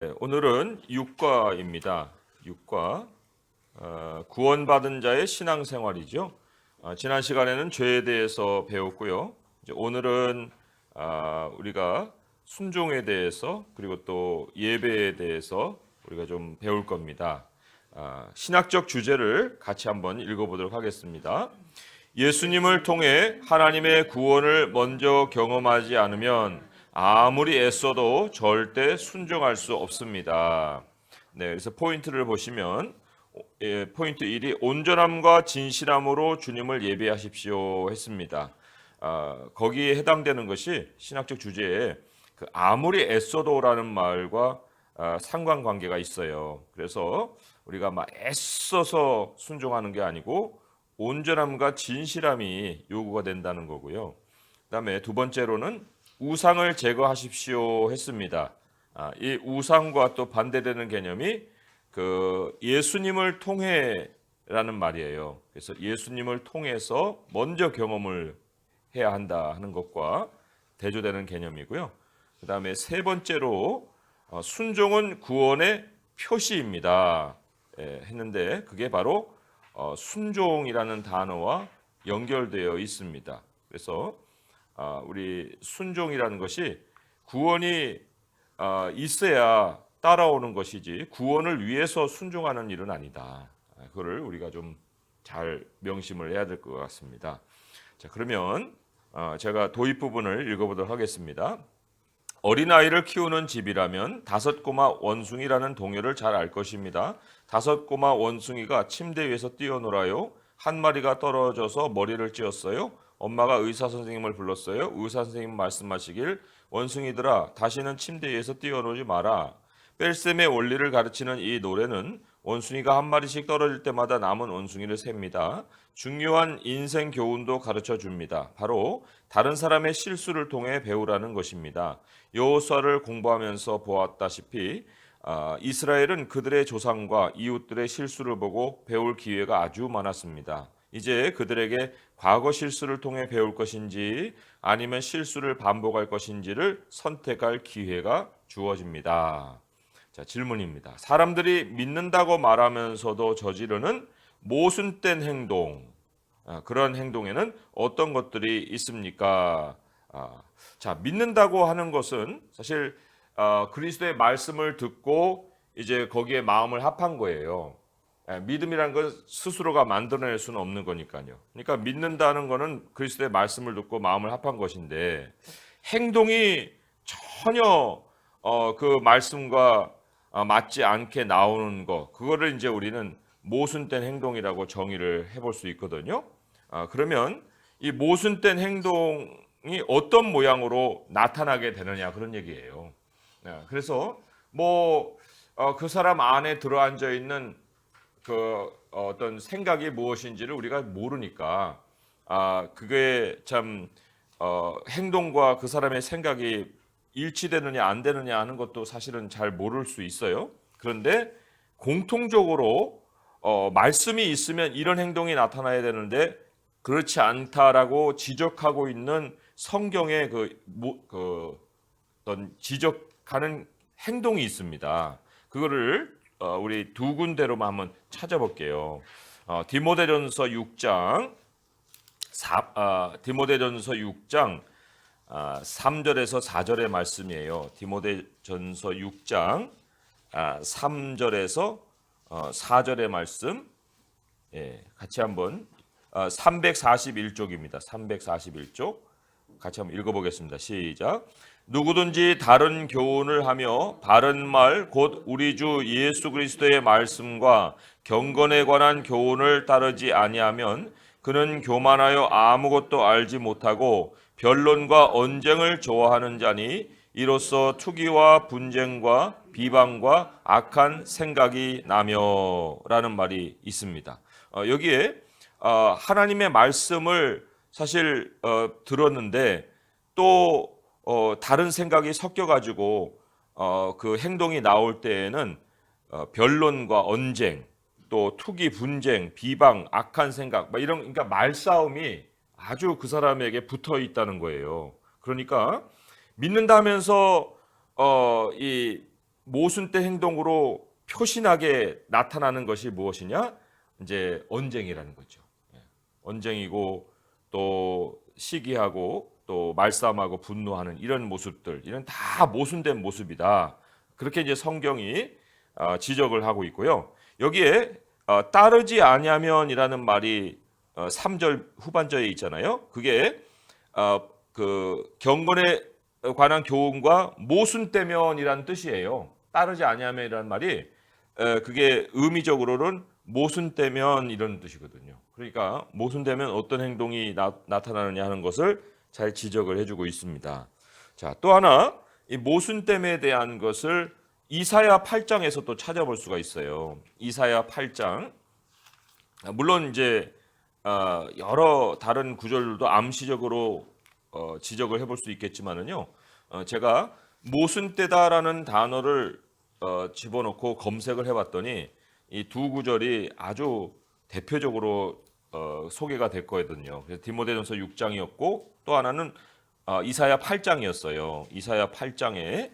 오늘은 육과입니다. 육과 구원받은 자의 신앙생활이죠. 지난 시간에는 죄에 대해서 배웠고요. 이제 오늘은 우리가 순종에 대해서 그리고 또 예배에 대해서 우리가 좀 배울 겁니다. 신학적 주제를 같이 한번 읽어보도록 하겠습니다. 예수님을 통해 하나님의 구원을 먼저 경험하지 않으면 아무리 애써도 절대 순종할 수 없습니다. 네, 그래서 포인트를 보시면 포인트 1이 온전함과 진실함으로 주님을 예배하십시오 했습니다. 거기에 해당되는 것이 신학적 주제에 그 아무리 애써도라는 말과 상관관계가 있어요. 그래서 우리가 막 애써서 순종하는 게 아니고 온전함과 진실함이 요구가 된다는 거고요. 그다음에 두 번째로는 우상을 제거하십시오 했습니다. 이 우상과 또 반대되는 개념이 그 예수님을 통해라는 말이에요. 그래서 예수님을 통해서 먼저 경험을 해야 한다 하는 것과 대조되는 개념이고요. 그다음에 세 번째로 순종은 구원의 표시입니다. 했는데 그게 바로 순종이라는 단어와 연결되어 있습니다. 그래서 우리 순종이라는 것이 구원이 있어야 따라오는 것이지 구원을 위해서 순종하는 일은 아니다. 그거를 우리가 좀 잘 명심을 해야 될 것 같습니다. 자, 그러면 제가 도입 부분을 읽어보도록 하겠습니다. 어린아이를 키우는 집이라면 다섯 꼬마 원숭이라는 동요를 잘 알 것입니다. 다섯 꼬마 원숭이가 침대 위에서 뛰어놀아요. 한 마리가 떨어져서 머리를 찧었어요. 엄마가 의사 선생님을 불렀어요. 의사 선생님 말씀하시길 원숭이들아 다시는 침대 위에서 뛰어놀지 마라. 뺄셈의 원리를 가르치는 이 노래는 원숭이가 한 마리씩 떨어질 때마다 남은 원숭이를 셉니다. 중요한 인생 교훈도 가르쳐 줍니다. 바로 다른 사람의 실수를 통해 배우라는 것입니다. 여호수아를 공부하면서 보았다시피 이스라엘은 그들의 조상과 이웃들의 실수를 보고 배울 기회가 아주 많았습니다. 이제 그들에게 과거 실수를 통해 배울 것인지 아니면 실수를 반복할 것인지를 선택할 기회가 주어집니다. 자, 질문입니다. 사람들이 믿는다고 말하면서도 저지르는 모순된 행동, 그런 행동에는 어떤 것들이 있습니까? 자, 믿는다고 하는 것은 사실 그리스도의 말씀을 듣고 이제 거기에 마음을 합한 거예요. 믿음이라는 건 스스로가 만들어낼 수는 없는 거니까요. 그러니까 믿는다는 거는 그리스도의 말씀을 듣고 마음을 합한 것인데 행동이 전혀 그 말씀과 맞지 않게 나오는 거, 그거를 이제 우리는 모순된 행동이라고 정의를 해볼 수 있거든요. 그러면 이 모순된 행동이 어떤 모양으로 나타나게 되느냐 그런 얘기예요. 그래서 뭐 그 사람 안에 들어앉아 있는 그 어떤 생각이 무엇인지를 우리가 모르니까 그게 참 행동과 그 사람의 생각이 일치되느냐 안 되느냐 하는 것도 사실은 잘 모를 수 있어요. 그런데 공통적으로 말씀이 있으면 이런 행동이 나타나야 되는데 그렇지 않다라고 지적하고 있는 성경의 그 어떤 지적하는 행동이 있습니다. 그거를 우리 두 군데로만 한번 찾아볼게요. 디모데전서 6장 디모데전서 6장 3절에서 4절의 말씀이에요. 디모데전서 6장 3절에서 4절의 말씀, 같이 한번 341쪽입니다. 341쪽 같이 한번 읽어보겠습니다. 시작. 누구든지 다른 교훈을 하며 바른 말 곧 우리 주 예수 그리스도의 말씀과 경건에 관한 교훈을 따르지 아니하면 그는 교만하여 아무것도 알지 못하고 변론과 언쟁을 좋아하는 자니 이로써 투기와 분쟁과 비방과 악한 생각이 나며라는 말이 있습니다. 여기에 하나님의 말씀을 사실 들었는데 또 다른 생각이 섞여가지고 그 행동이 나올 때에는 변론과 언쟁, 또 투기, 분쟁, 비방, 악한 생각, 이런 그러니까 말싸움이 아주 그 사람에게 붙어 있다는 거예요. 그러니까 믿는다 하면서 이 모순된 행동으로 표신하게 나타나는 것이 무엇이냐? 이제 언쟁이라는 거죠. 언쟁이고 또 시기하고 또 말싸움하고 분노하는 이런 모습들, 이런 다 모순된 모습이다. 그렇게 이제 성경이 지적을 하고 있고요. 여기에 따르지 아니하면이라는 말이 3절 후반절에 있잖아요. 그게 그 경건에 관한 교훈과 모순되면이라는 뜻이에요. 따르지 아니하면이라는 말이 그게 의미적으로는 모순되면 이런 뜻이거든요. 그러니까 모순되면 어떤 행동이 나타나느냐 하는 것을 잘 지적을 해주고 있습니다. 자, 또 하나 이 모순됨에 대한 것을 이사야 8장에서 또 찾아볼 수가 있어요. 이사야 8장 물론 이제 여러 다른 구절들도 암시적으로 지적을 해볼 수 있겠지만은요. 제가 모순되다라는 단어를 집어넣고 검색을 해봤더니 이 두 구절이 아주 대표적으로 소개가 됐거든요. 그래서 디모데전서 6장이었고 또 하나는 이사야 8장이었어요. 이사야 8장에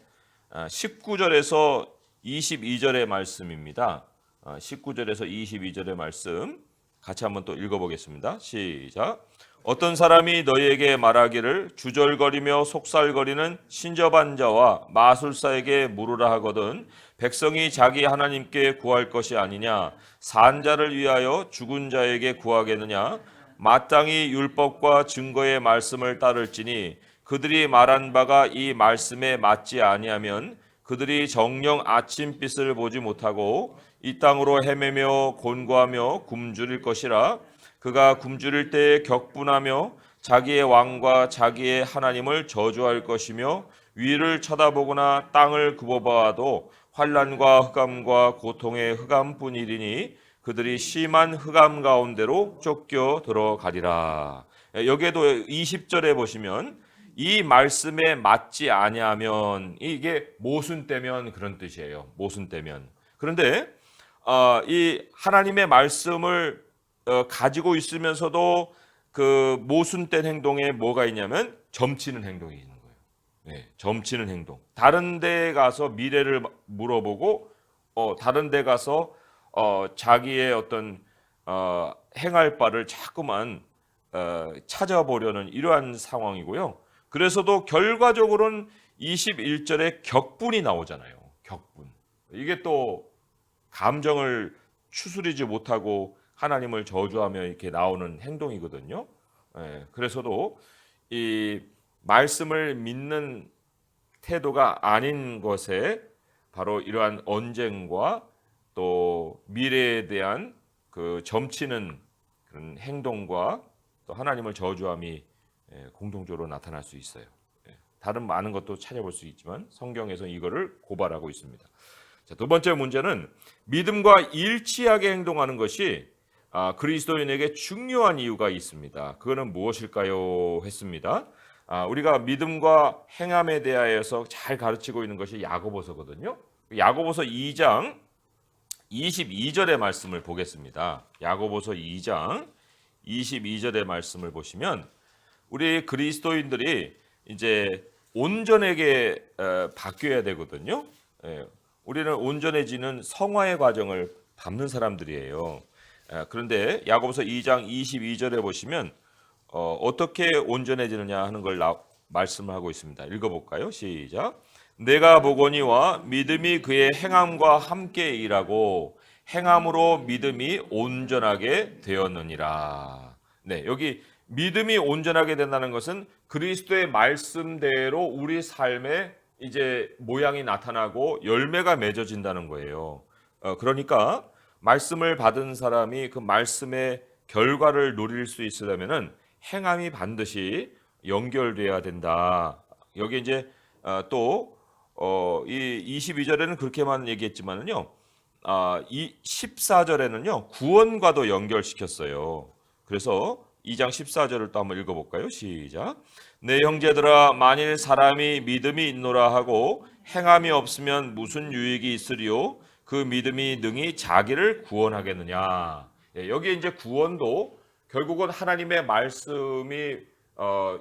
19절에서 22절의 말씀입니다. 19절에서 22절의 말씀 같이 한번 또 읽어보겠습니다. 시작. 어떤 사람이 너희에게 말하기를 주절거리며 속살거리는 신접한 자와 마술사에게 물으라 하거든 백성이 자기 하나님께 구할 것이 아니냐 산 자를 위하여 죽은 자에게 구하겠느냐 마땅히 율법과 증거의 말씀을 따를지니 그들이 말한 바가 이 말씀에 맞지 아니하면 그들이 정녕 아침빛을 보지 못하고 이 땅으로 헤매며 곤고하며 굶주릴 것이라 그가 굶주릴 때에 격분하며 자기의 왕과 자기의 하나님을 저주할 것이며 위를 쳐다보거나 땅을 굽어봐도 환난과 흑암과 고통의 흑암뿐이리니 그들이 심한 흑암 가운데로 쫓겨 들어가리라. 여기에도 20절에 보시면 이 말씀에 맞지 아니하면 이게 모순되면 그런 뜻이에요. 모순되면. 그런데 이 하나님의 말씀을 가지고 있으면서도 그 모순된 행동에 뭐가 있냐면 점치는 행동이 있는 거예요. 네, 점치는 행동. 다른 데 가서 미래를 물어보고 다른 데 가서 자기의 어떤 행할 바를 자꾸만 찾아보려는 이러한 상황이고요. 그래서도 결과적으로는 21절에 격분이 나오잖아요. 격분. 이게 또 감정을 추스리지 못하고 하나님을 저주하며 이렇게 나오는 행동이거든요. 그래서도 이 말씀을 믿는 태도가 아닌 것에 바로 이러한 언쟁과 또 미래에 대한 그 점치는 그런 행동과 또 하나님을 저주함이 공동적으로 나타날 수 있어요. 다른 많은 것도 찾아볼 수 있지만 성경에서 이거를 고발하고 있습니다. 자, 두 번째 문제는 믿음과 일치하게 행동하는 것이 그리스도인에게 중요한 이유가 있습니다. 그거는 무엇일까요? 했습니다. 우리가 믿음과 행함에 대하여서 잘 가르치고 있는 것이 야고보서거든요. 야고보서 2장 22절의 말씀을 보겠습니다. 야고보서 2장 22절의 말씀을 보시면 우리 그리스도인들이 이제 온전하게 바뀌어야 되거든요. 우리는 온전해지는 성화의 과정을 밟는 사람들이에요. 그런데 야고보서 2장 22절에 보시면 어떻게 온전해지느냐 하는 걸 말씀을 하고 있습니다. 읽어볼까요? 시작. 내가 보거니와 믿음이 그의 행함과 함께 일하고 행함으로 믿음이 온전하게 되었느니라. 네, 여기 믿음이 온전하게 된다는 것은 그리스도의 말씀대로 우리 삶에 이제 모양이 나타나고 열매가 맺어진다는 거예요. 그러니까 말씀을 받은 사람이 그 말씀의 결과를 누릴 수 있으려면은 행함이 반드시 연결돼야 된다. 여기 이제 이 22절에는 그렇게만 얘기했지만은요. 이 14절에는요. 구원과도 연결시켰어요. 그래서 2장 14절을 또 한번 읽어볼까요? 시작. 내 형제들아 만일 사람이 믿음이 있노라 하고 행함이 없으면 무슨 유익이 있으리요? 그 믿음이 능히 자기를 구원하겠느냐. 여기에 이제 구원도 결국은 하나님의 말씀이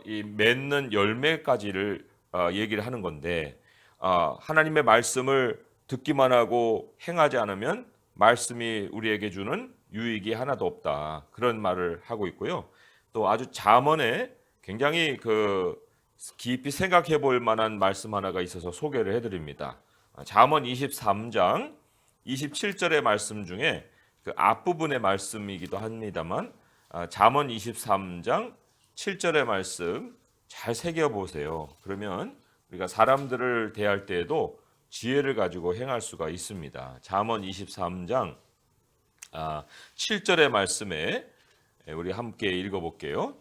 이 맺는 열매까지를 얘기를 하는 건데 하나님의 말씀을 듣기만 하고 행하지 않으면 말씀이 우리에게 주는 유익이 하나도 없다. 그런 말을 하고 있고요. 또 아주 잠언에 굉장히 깊이 생각해 볼 만한 말씀 하나가 있어서 소개를 해드립니다. 잠언 23장 27절의 말씀 중에 그 앞부분의 말씀이기도 합니다만 잠언 23장 7절의 말씀 잘 새겨보세요. 그러면 우리가 사람들을 대할 때에도 지혜를 가지고 행할 수가 있습니다. 잠언 23장 7절의 말씀에 우리 함께 읽어볼게요.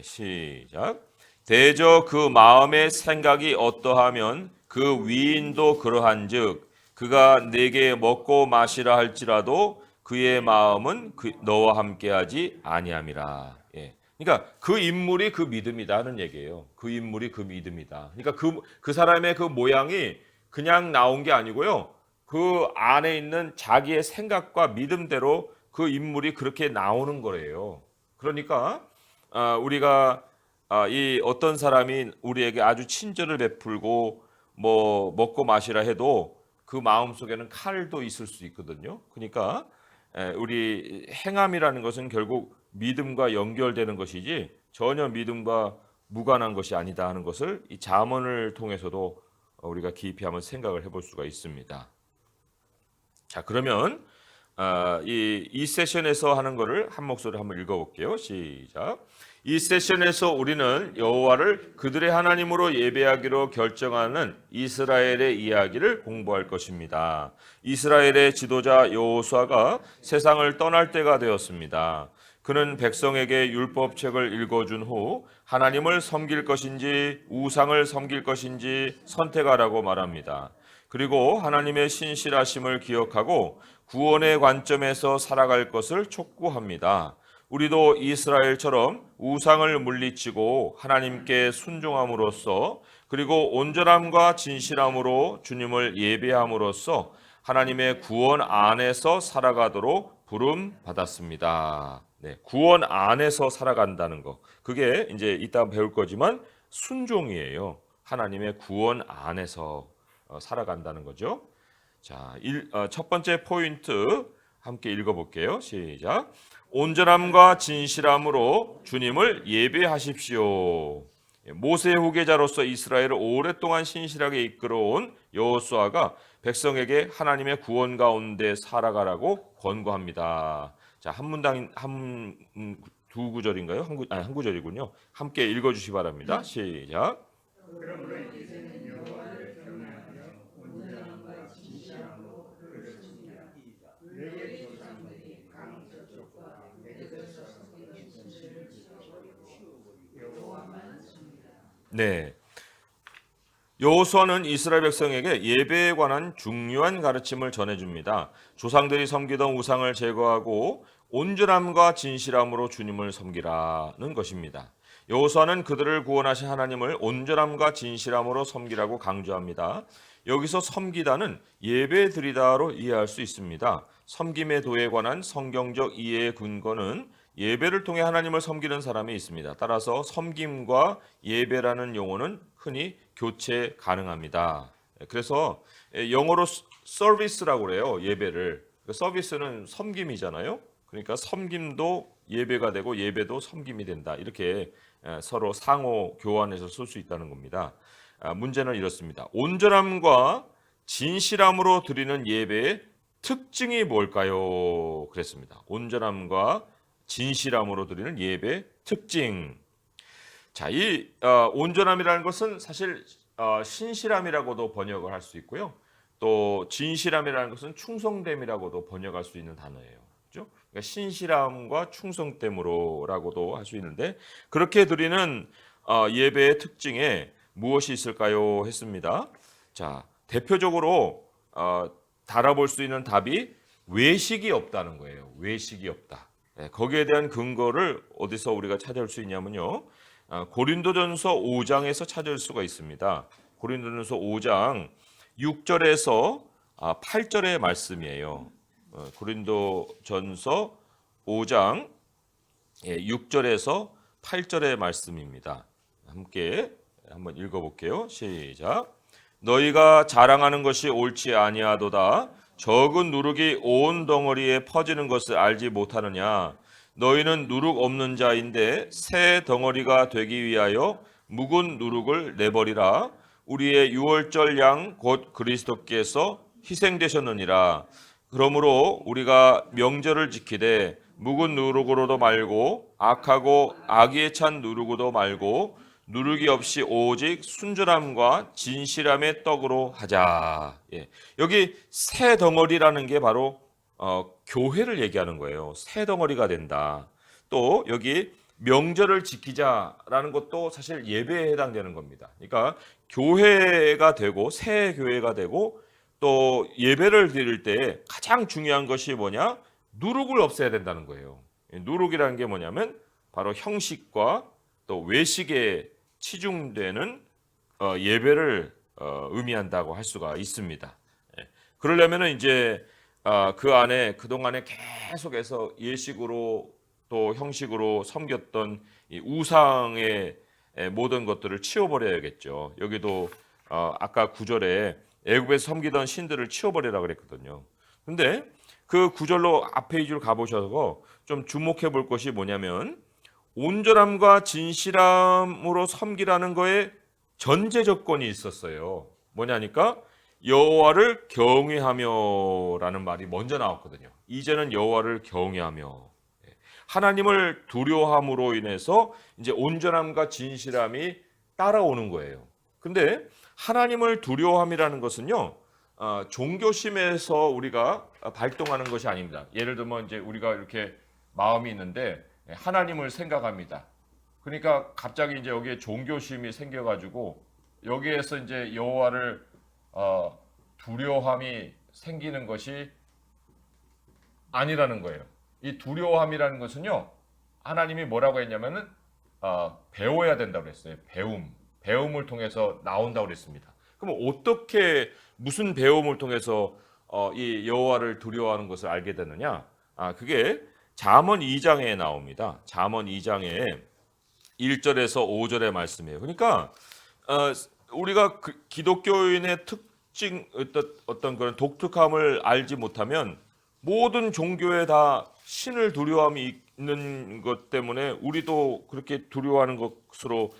시작. 대저 그 마음의 생각이 어떠하면 그 위인도 그러한즉 그가 내게 먹고 마시라 할지라도 그의 마음은 너와 함께하지 아니함이라. 그러니까 그 인물이 그 믿음이다 하는 얘기예요. 그 인물이 그 믿음이다. 그러니까 그 사람의 그 모양이 그냥 나온 게 아니고요. 그 안에 있는 자기의 생각과 믿음대로 그 인물이 그렇게 나오는 거예요. 그러니까 우리가 이 어떤 사람이 우리에게 아주 친절을 베풀고 뭐 먹고 마시라 해도 그 마음 속에는 칼도 있을 수 있거든요. 그러니까 우리 행함이라는 것은 결국 믿음과 연결되는 것이지 전혀 믿음과 무관한 것이 아니다 하는 것을 이 잠언을 통해서도 우리가 깊이 한번 생각을 해볼 수가 있습니다. 자, 그러면 이 세션에서 하는 거를 한 목소리로 한번 읽어볼게요. 시작. 이 세션에서 우리는 여호와를 그들의 하나님으로 예배하기로 결정하는 이스라엘의 이야기를 공부할 것입니다. 이스라엘의 지도자 여호수아가 세상을 떠날 때가 되었습니다. 그는 백성에게 율법책을 읽어준 후 하나님을 섬길 것인지 우상을 섬길 것인지 선택하라고 말합니다. 그리고 하나님의 신실하심을 기억하고 구원의 관점에서 살아갈 것을 촉구합니다. 우리도 이스라엘처럼 우상을 물리치고 하나님께 순종함으로써 그리고 온전함과 진실함으로 주님을 예배함으로써 하나님의 구원 안에서 살아가도록 부름 받았습니다. 구원 안에서 살아간다는 거. 그게 이제 이따 배울 거지만 순종이에요. 하나님의 구원 안에서 살아간다는 거죠. 자, 첫 번째 포인트 함께 읽어볼게요. 시작. 온전함과 진실함으로 주님을 예배하십시오. 모세의 후계자로서 이스라엘을 오랫동안 신실하게 이끌어온 여호수아가 백성에게 하나님의 구원 가운데 살아가라고 권고합니다. 자, 한 문당 두 구절인가요? 한 구절이군요. 함께 읽어주시 바랍니다. 시작. 네. 여호수아는 이스라엘 백성에게 예배에 관한 중요한 가르침을 전해줍니다. 조상들이 섬기던 우상을 제거하고 온전함과 진실함으로 주님을 섬기라는 것입니다. 여호수아는 그들을 구원하신 하나님을 온전함과 진실함으로 섬기라고 강조합니다. 여기서 섬기다는 예배 드리다로 이해할 수 있습니다. 섬김의 도에 관한 성경적 이해의 근거는 예배를 통해 하나님을 섬기는 사람이 있습니다. 따라서 섬김과 예배라는 용어는 흔히 교체 가능합니다. 그래서 영어로 서비스라고 그래요. 예배를. 서비스는 섬김이잖아요. 그러니까 섬김도 예배가 되고 예배도 섬김이 된다. 이렇게 서로 상호 교환해서 쓸 수 있다는 겁니다. 문제는 이렇습니다. 온전함과 진실함으로 드리는 예배의 특징이 뭘까요? 그랬습니다. 온전함과 진실함으로 드리는 예배 특징. 자, 이 온전함이라는 것은 사실 신실함이라고도 번역을 할 수 있고요. 또 진실함이라는 것은 충성됨이라고도 번역할 수 있는 단어예요. 그렇죠? 그러니까 신실함과 충성됨으로라고도 할 수 있는데 그렇게 드리는 예배의 특징에 무엇이 있을까요? 했습니다. 자, 대표적으로 달아볼 수 있는 답이 외식이 없다는 거예요. 외식이 없다. 거기에 대한 근거를 어디서 우리가 찾을 수 있냐면요. 고린도전서 5장에서 찾을 수가 있습니다. 고린도전서 5장 6절에서 8절의 말씀이에요. 고린도전서 5장 6절에서 8절의 말씀입니다. 함께 한번 읽어볼게요. 시작. 너희가 자랑하는 것이 옳지 아니하도다. 적은 누룩이 온 덩어리에 퍼지는 것을 알지 못하느냐. 너희는 누룩 없는 자인데 새 덩어리가 되기 위하여 묵은 누룩을 내버리라. 우리의 유월절 양 곧 그리스도께서 희생되셨느니라. 그러므로 우리가 명절을 지키되 묵은 누룩으로도 말고 악하고 악의에 찬 누룩으로도 말고 누룩이 없이 오직 순전함과 진실함의 떡으로 하자. 예. 여기 새 덩어리라는 게 바로 교회를 얘기하는 거예요. 새 덩어리가 된다. 또 여기 명절을 지키자라는 것도 사실 예배에 해당되는 겁니다. 그러니까 교회가 되고 새 교회가 되고 또 예배를 드릴 때 가장 중요한 것이 뭐냐? 누룩을 없애야 된다는 거예요. 누룩이라는 게 뭐냐면 바로 형식과 또 외식에 치중되는 예배를 의미한다고 할 수가 있습니다. 그러려면은 이제 그 안에 그동안에 계속해서 예식으로 또 형식으로 섬겼던 이 우상의 모든 것들을 치워버려야겠죠. 여기도 아까 9절에 애굽에서 섬기던 신들을 치워버리라 그랬거든요. 근데 그 9절로 앞에 2줄 가보셔서 좀 주목해 볼 것이 뭐냐면 온전함과 진실함으로 섬기라는 거에 전제 조건이 있었어요. 뭐냐니까 여호와를 경외하며라는 말이 먼저 나왔거든요. 이제는 여호와를 경외하며 하나님을 두려워함으로 인해서 이제 온전함과 진실함이 따라오는 거예요. 근데 하나님을 두려워함이라는 것은요, 종교심에서 우리가 발동하는 것이 아닙니다. 예를 들면 이제 우리가 이렇게 마음이 있는데 하나님을 생각합니다. 그러니까 갑자기 이제 여기에 종교심이 생겨가지고 여기에서 이제 여호와를 두려워함이 생기는 것이 아니라는 거예요. 이 두려워함이라는 것은요, 하나님이 뭐라고 했냐면은 배워야 된다고 그랬어요. 배움을 통해서 나온다고 그랬습니다. 그럼 어떻게 무슨 배움을 통해서 이 여호와를 두려워하는 것을 알게 되느냐? 그게 잠언 2장에 나옵니다. 잠언 2장에 1절에서 5절의 말씀이에요. 그러니까 우리가 기독교인의 특징 어떤 그런 독특함을 알지 못하면 모든 종교에 다 신을 두려움이 있는 것 때문에 우리도 그렇게 두려워하는 것으로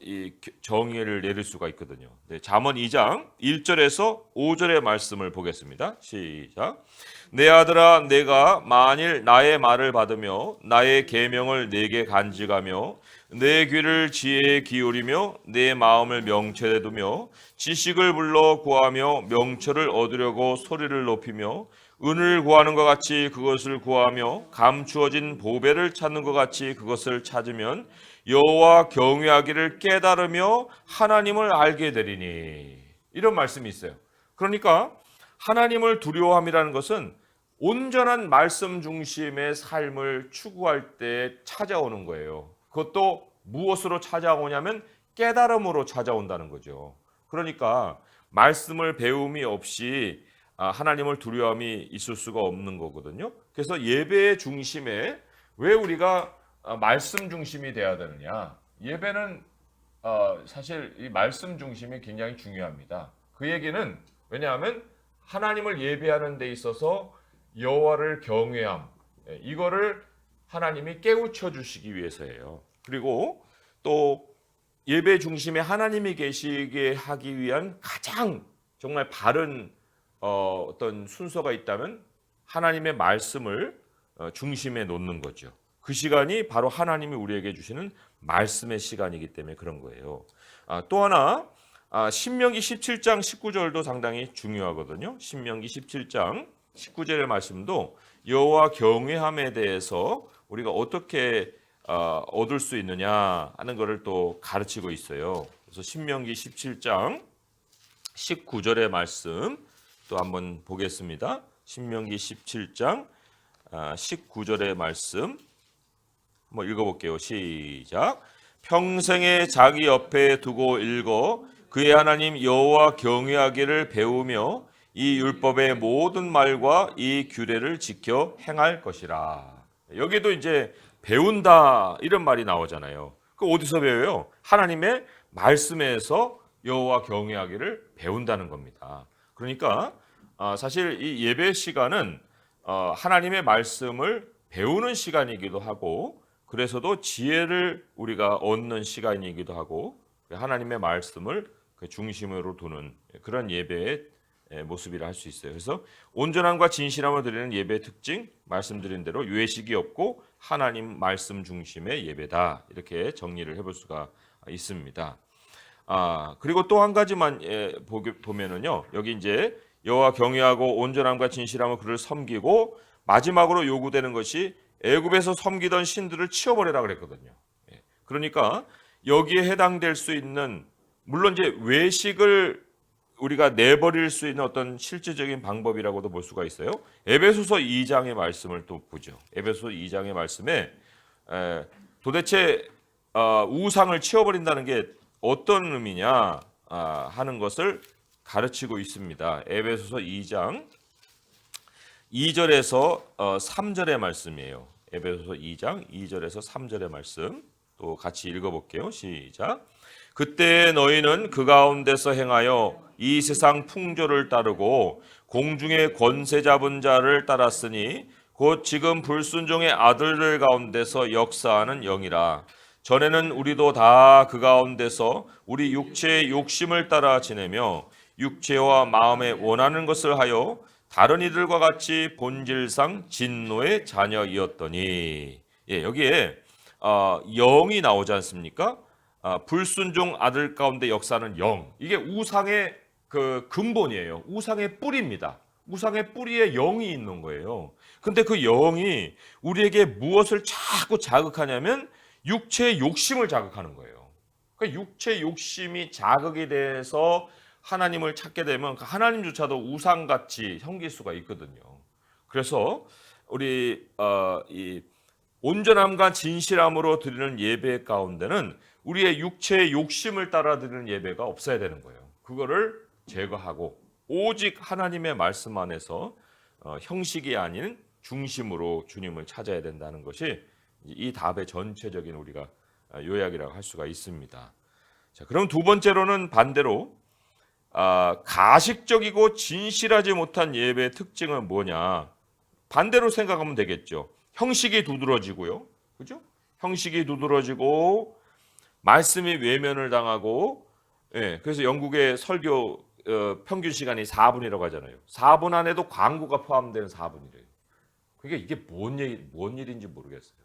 이 정의를 내릴 수가 있거든요. 네, 잠언 2장 1절에서 5절의 말씀을 보겠습니다. 시작. 내 아들아, 내가 만일 나의 말을 받으며 나의 계명을 내게 간직하며 내 귀를 지혜에 기울이며 내 마음을 명철에 두며 지식을 불러 구하며 명철을 얻으려고 소리를 높이며 은을 구하는 것 같이 그것을 구하며 감추어진 보배를 찾는 것 같이 그것을 찾으면 여호와 경외하기를 깨달으며 하나님을 알게 되리니. 이런 말씀이 있어요. 그러니까 하나님을 두려워함이라는 것은 온전한 말씀 중심의 삶을 추구할 때 찾아오는 거예요. 그것도 무엇으로 찾아오냐면 깨달음으로 찾아온다는 거죠. 그러니까 말씀을 배움이 없이 하나님을 두려움이 있을 수가 없는 거거든요. 그래서 예배의 중심에 왜 우리가 말씀 중심이 돼야 되느냐? 예배는 사실 이 말씀 중심이 굉장히 중요합니다. 그 얘기는 왜냐하면 하나님을 예배하는 데 있어서 여호와를 경외함, 이거를 하나님이 깨우쳐 주시기 위해서예요. 그리고 또 예배 중심에 하나님이 계시게 하기 위한 가장 정말 바른 어떤 순서가 있다면 하나님의 말씀을 중심에 놓는 거죠. 그 시간이 바로 하나님이 우리에게 주시는 말씀의 시간이기 때문에 그런 거예요. 또 하나 신명기 17장 19절도 상당히 중요하거든요. 신명기 17장 19절의 말씀도 여호와 경외함에 대해서 우리가 어떻게 얻을 수 있느냐 하는 것을 또 가르치고 있어요. 그래서 신명기 17장 19절의 말씀 또 한번 보겠습니다. 신명기 17장 19절의 말씀 한번 읽어볼게요. 시작. 평생에 자기 옆에 두고 읽어 그의 하나님 여호와 경외하기를 배우며 이 율법의 모든 말과 이 규례를 지켜 행할 것이라. 여기도 이제 배운다 이런 말이 나오잖아요. 그 어디서 배워요? 하나님의 말씀에서 여호와 경외하기를 배운다는 겁니다. 그러니까 사실 이 예배 시간은 하나님의 말씀을 배우는 시간이기도 하고, 그래서도 지혜를 우리가 얻는 시간이기도 하고, 하나님의 말씀을 그 중심으로 두는 그런 예배의 모습이라 할 수 있어요. 그래서 온전함과 진실함을 드리는 예배의 특징, 말씀드린 대로 외식이 없고 하나님 말씀 중심의 예배다, 이렇게 정리를 해볼 수가 있습니다. 그리고 또 한 가지만 보면은요, 여기 이제 여호와 경외하고 온전함과 진실함으로 그를 섬기고, 마지막으로 요구되는 것이 애굽에서 섬기던 신들을 치워버리라 그랬거든요. 그러니까 여기에 해당될 수 있는, 물론 이제 외식을 우리가 내버릴 수 있는 어떤 실질적인 방법이라고도 볼 수가 있어요. 에베소서 2장의 말씀을 또 보죠. 에베소서 2장의 말씀에 도대체 우상을 치워버린다는 게 어떤 의미냐 하는 것을 가르치고 있습니다. 에베소서 2장 2절에서 3절의 말씀이에요. 에베소서 2장 2절에서 3절의 말씀 또 같이 읽어볼게요. 시작. 그때 너희는 그 가운데서 행하여 이 세상 풍조를 따르고 공중의 권세 잡은 자를 따랐으니 곧 지금 불순종의 아들들 가운데서 역사하는 영이라. 전에는 우리도 다 그 가운데서 우리 육체의 욕심을 따라 지내며 육체와 마음에 원하는 것을 하여 다른 이들과 같이 본질상 진노의 자녀이었더니, 여기에 영이 나오지 않습니까? 불순종 아들 가운데 역사하는 영, 이게 우상의 그 근본이에요. 우상의 뿌리입니다. 우상의 뿌리에 영이 있는 거예요. 근데 그 영이 우리에게 무엇을 자꾸 자극하냐면 육체의 욕심을 자극하는 거예요. 그러니까 육체의 욕심이 자극이 돼서 하나님을 찾게 되면 하나님조차도 우상같이 섬길 수가 있거든요. 그래서 우리 이 온전함과 진실함으로 드리는 예배 가운데는 우리의 육체의 욕심을 따라 드리는 예배가 없어야 되는 거예요. 그거를 제거하고 오직 하나님의 말씀 안에서 형식이 아닌 중심으로 주님을 찾아야 된다는 것이 이 답의 전체적인 우리가 요약이라고 할 수가 있습니다. 자, 그럼 두 번째로는 반대로 가식적이고 진실하지 못한 예배의 특징은 뭐냐? 반대로 생각하면 되겠죠. 형식이 두드러지고요, 그죠? 형식이 두드러지고 말씀이 외면을 당하고, 그래서 영국의 설교 평균 시간이 4분이라고 하잖아요. 4분 안에도 광고가 포함되는 4분이래요. 그게 이게 뭔 일인지 모르겠어요.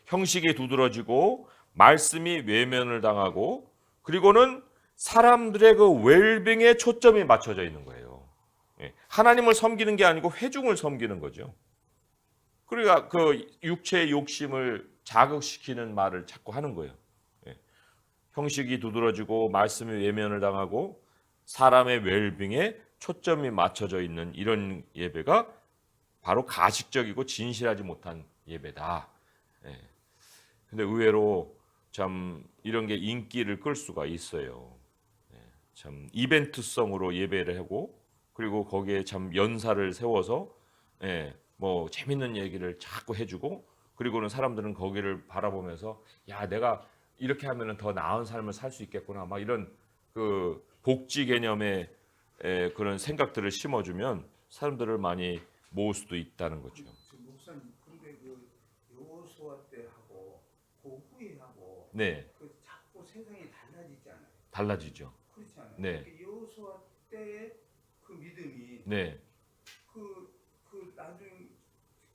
형식이 두드러지고 말씀이 외면을 당하고, 그리고는 사람들의 그 웰빙에 초점이 맞춰져 있는 거예요. 하나님을 섬기는 게 아니고 회중을 섬기는 거죠. 그러니까 그 육체의 욕심을 자극시키는 말을 자꾸 하는 거예요. 형식이 두드러지고 말씀이 외면을 당하고 사람의 웰빙에 초점이 맞춰져 있는 이런 예배가 바로 가식적이고 진실하지 못한 예배다. 근데 의외로 참 이런 게 인기를 끌 수가 있어요. 참 이벤트성으로 예배를 하고, 그리고 거기에 참 연사를 세워서 뭐 재밌는 얘기를 자꾸 해주고, 그리고는 사람들은 거기를 바라보면서 야, 내가 이렇게 하면은 더 나은 삶을 살 수 있겠구나, 막 이런 그 복지 개념의 그런 생각들을 심어주면 사람들을 많이 모을 수도 있다는 거죠. 목사님, 근데 그 여호수아 때하고 그 후에하고 네, 그 자꾸 세상이 달라지잖아요. 달라지죠. 그렇지 않아요? 네, 여호수아 때의 그 믿음이 네, 그 나중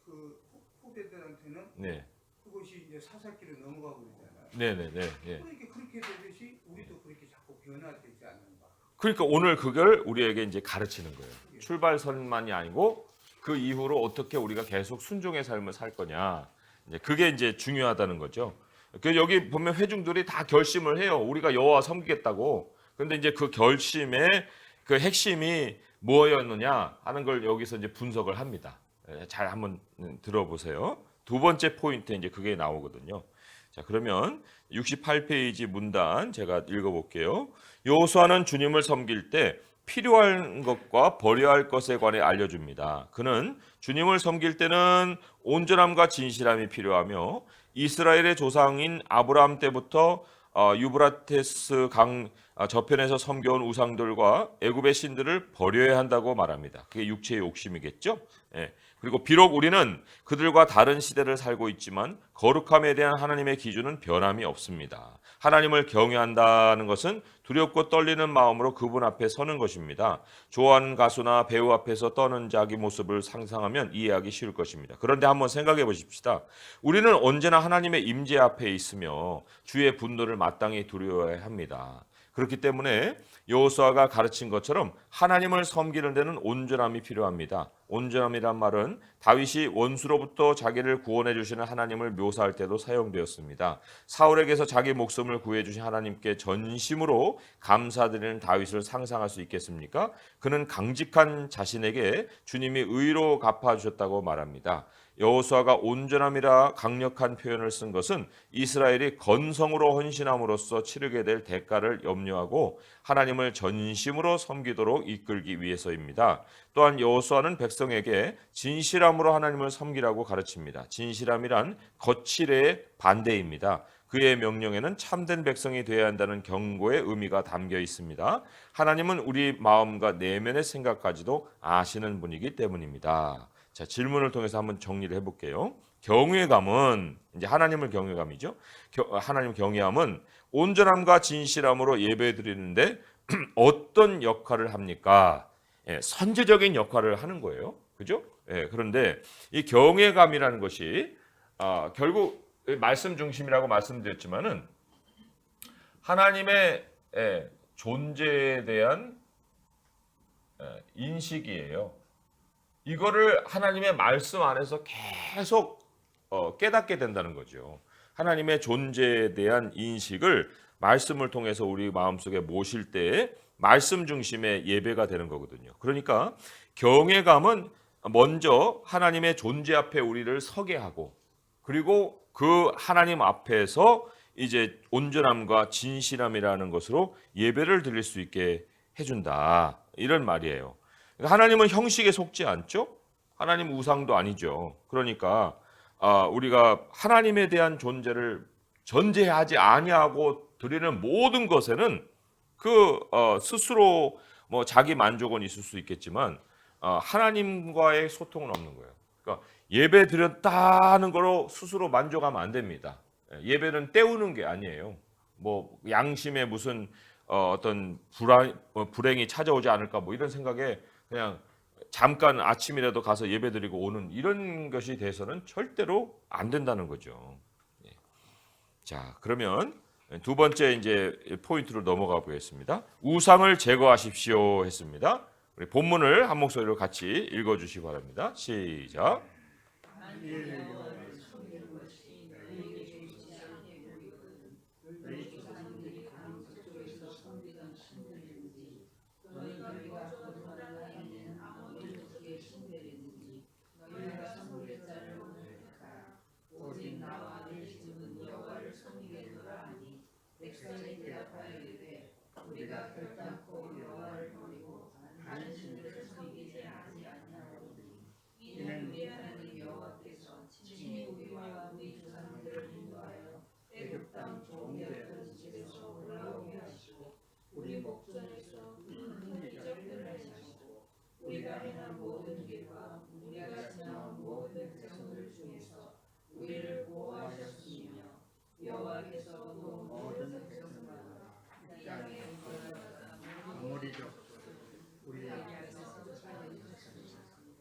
그 후대들한테는 네, 그것이 이제 사사기로 넘어가고 그러잖아요. 네, 네, 네. 그러니까 그렇게 되듯이 우리도 그렇게 자꾸 변화되지 않는가? 그러니까 오늘 그걸 우리에게 이제 가르치는 거예요. 출발선만이 아니고 그 이후로 어떻게 우리가 계속 순종의 삶을 살 거냐. 이제 그게 이제 중요하다는 거죠. 그 여기 보면 회중들이 다 결심을 해요. 우리가 여호와 섬기겠다고. 그런데 이제 그 결심의 그 핵심이 뭐였느냐 하는 걸 여기서 이제 분석을 합니다. 잘 한번 들어보세요. 두 번째 포인트에 이제 그게 나오거든요. 자, 그러면 68페이지 문단 제가 읽어볼게요. 여호수아는 주님을 섬길 때 필요한 것과 버려야 할 것에 관해 알려줍니다. 그는 주님을 섬길 때는 온전함과 진실함이 필요하며 이스라엘의 조상인 아브라함 때부터 유브라테스 강 저편에서 섬겨온 우상들과 애굽의 신들을 버려야 한다고 말합니다. 그게 육체의 욕심이겠죠. 예. 그리고 비록 우리는 그들과 다른 시대를 살고 있지만 거룩함에 대한 하나님의 기준은 변함이 없습니다. 하나님을 경외한다는 것은 두렵고 떨리는 마음으로 그분 앞에 서는 것입니다. 좋아하는 가수나 배우 앞에서 떠는 자기 모습을 상상하면 이해하기 쉬울 것입니다. 그런데 한번 생각해 보십시다. 우리는 언제나 하나님의 임재 앞에 있으며 주의 분노를 마땅히 두려워해야 합니다. 그렇기 때문에 여호수아가 가르친 것처럼 하나님을 섬기는 데는 온전함이 필요합니다. 온전함이란 말은 다윗이 원수로부터 자기를 구원해 주시는 하나님을 묘사할 때도 사용되었습니다. 사울에게서 자기 목숨을 구해 주신 하나님께 전심으로 감사드리는 다윗을 상상할 수 있겠습니까? 그는 강직한 자신에게 주님이 의로 갚아 주셨다고 말합니다. 여호수아가 온전함이라 강력한 표현을 쓴 것은 이스라엘이 건성으로 헌신함으로써 치르게 될 대가를 염려하고 하나님을 전심으로 섬기도록 이끌기 위해서입니다. 또한 여호수아는 백성에게 진실함으로 하나님을 섬기라고 가르칩니다. 진실함이란 거칠의 반대입니다. 그의 명령에는 참된 백성이 되어야 한다는 경고의 의미가 담겨 있습니다. 하나님은 우리 마음과 내면의 생각까지도 아시는 분이기 때문입니다. 자, 질문을 통해서 한번 정리를 해볼게요. 경외감은 이제 하나님을 경외감이죠. 하나님 경외함은 온전함과 진실함으로 예배드리는데 어떤 역할을 합니까? 예, 선제적인 역할을 하는 거예요. 그죠? 예, 그런데 이 경외감이라는 것이 결국 말씀 중심이라고 말씀드렸지만은 하나님의 존재에 대한 인식이에요. 이거를 하나님의 말씀 안에서 계속 깨닫게 된다는 거죠. 하나님의 존재에 대한 인식을 말씀을 통해서 우리 마음속에 모실 때에 말씀 중심의 예배가 되는 거거든요. 그러니까 경외감은 먼저 하나님의 존재 앞에 우리를 서게 하고 그리고 그 하나님 앞에서 이제 온전함과 진실함이라는 것으로 예배를 드릴 수 있게 해준다. 이런 말이에요. 하나님은 형식에 속지 않죠. 하나님 우상도 아니죠. 그러니까 우리가 하나님에 대한 존재를 전제하지 아니하고 드리는 모든 것에는 그 스스로 뭐 자기 만족은 있을 수 있겠지만 하나님과의 소통은 없는 거예요. 그러니까 예배 드렸다는 거로 스스로 만족하면 안 됩니다. 예배는 때우는 게 아니에요. 뭐 양심에 무슨 어떤 불행이 찾아오지 않을까 뭐 이런 생각에 그냥 잠깐 아침이라도 가서 예배드리고 오는 이런 것이 돼서는 절대로 안 된다는 거죠. 자, 그러면 두 번째 이제 포인트로 넘어가 보겠습니다. 우상을 제거하십시오 했습니다. 우리 본문을 한 목소리로 같이 읽어 주시기 바랍니다. 시작. 아무리죠.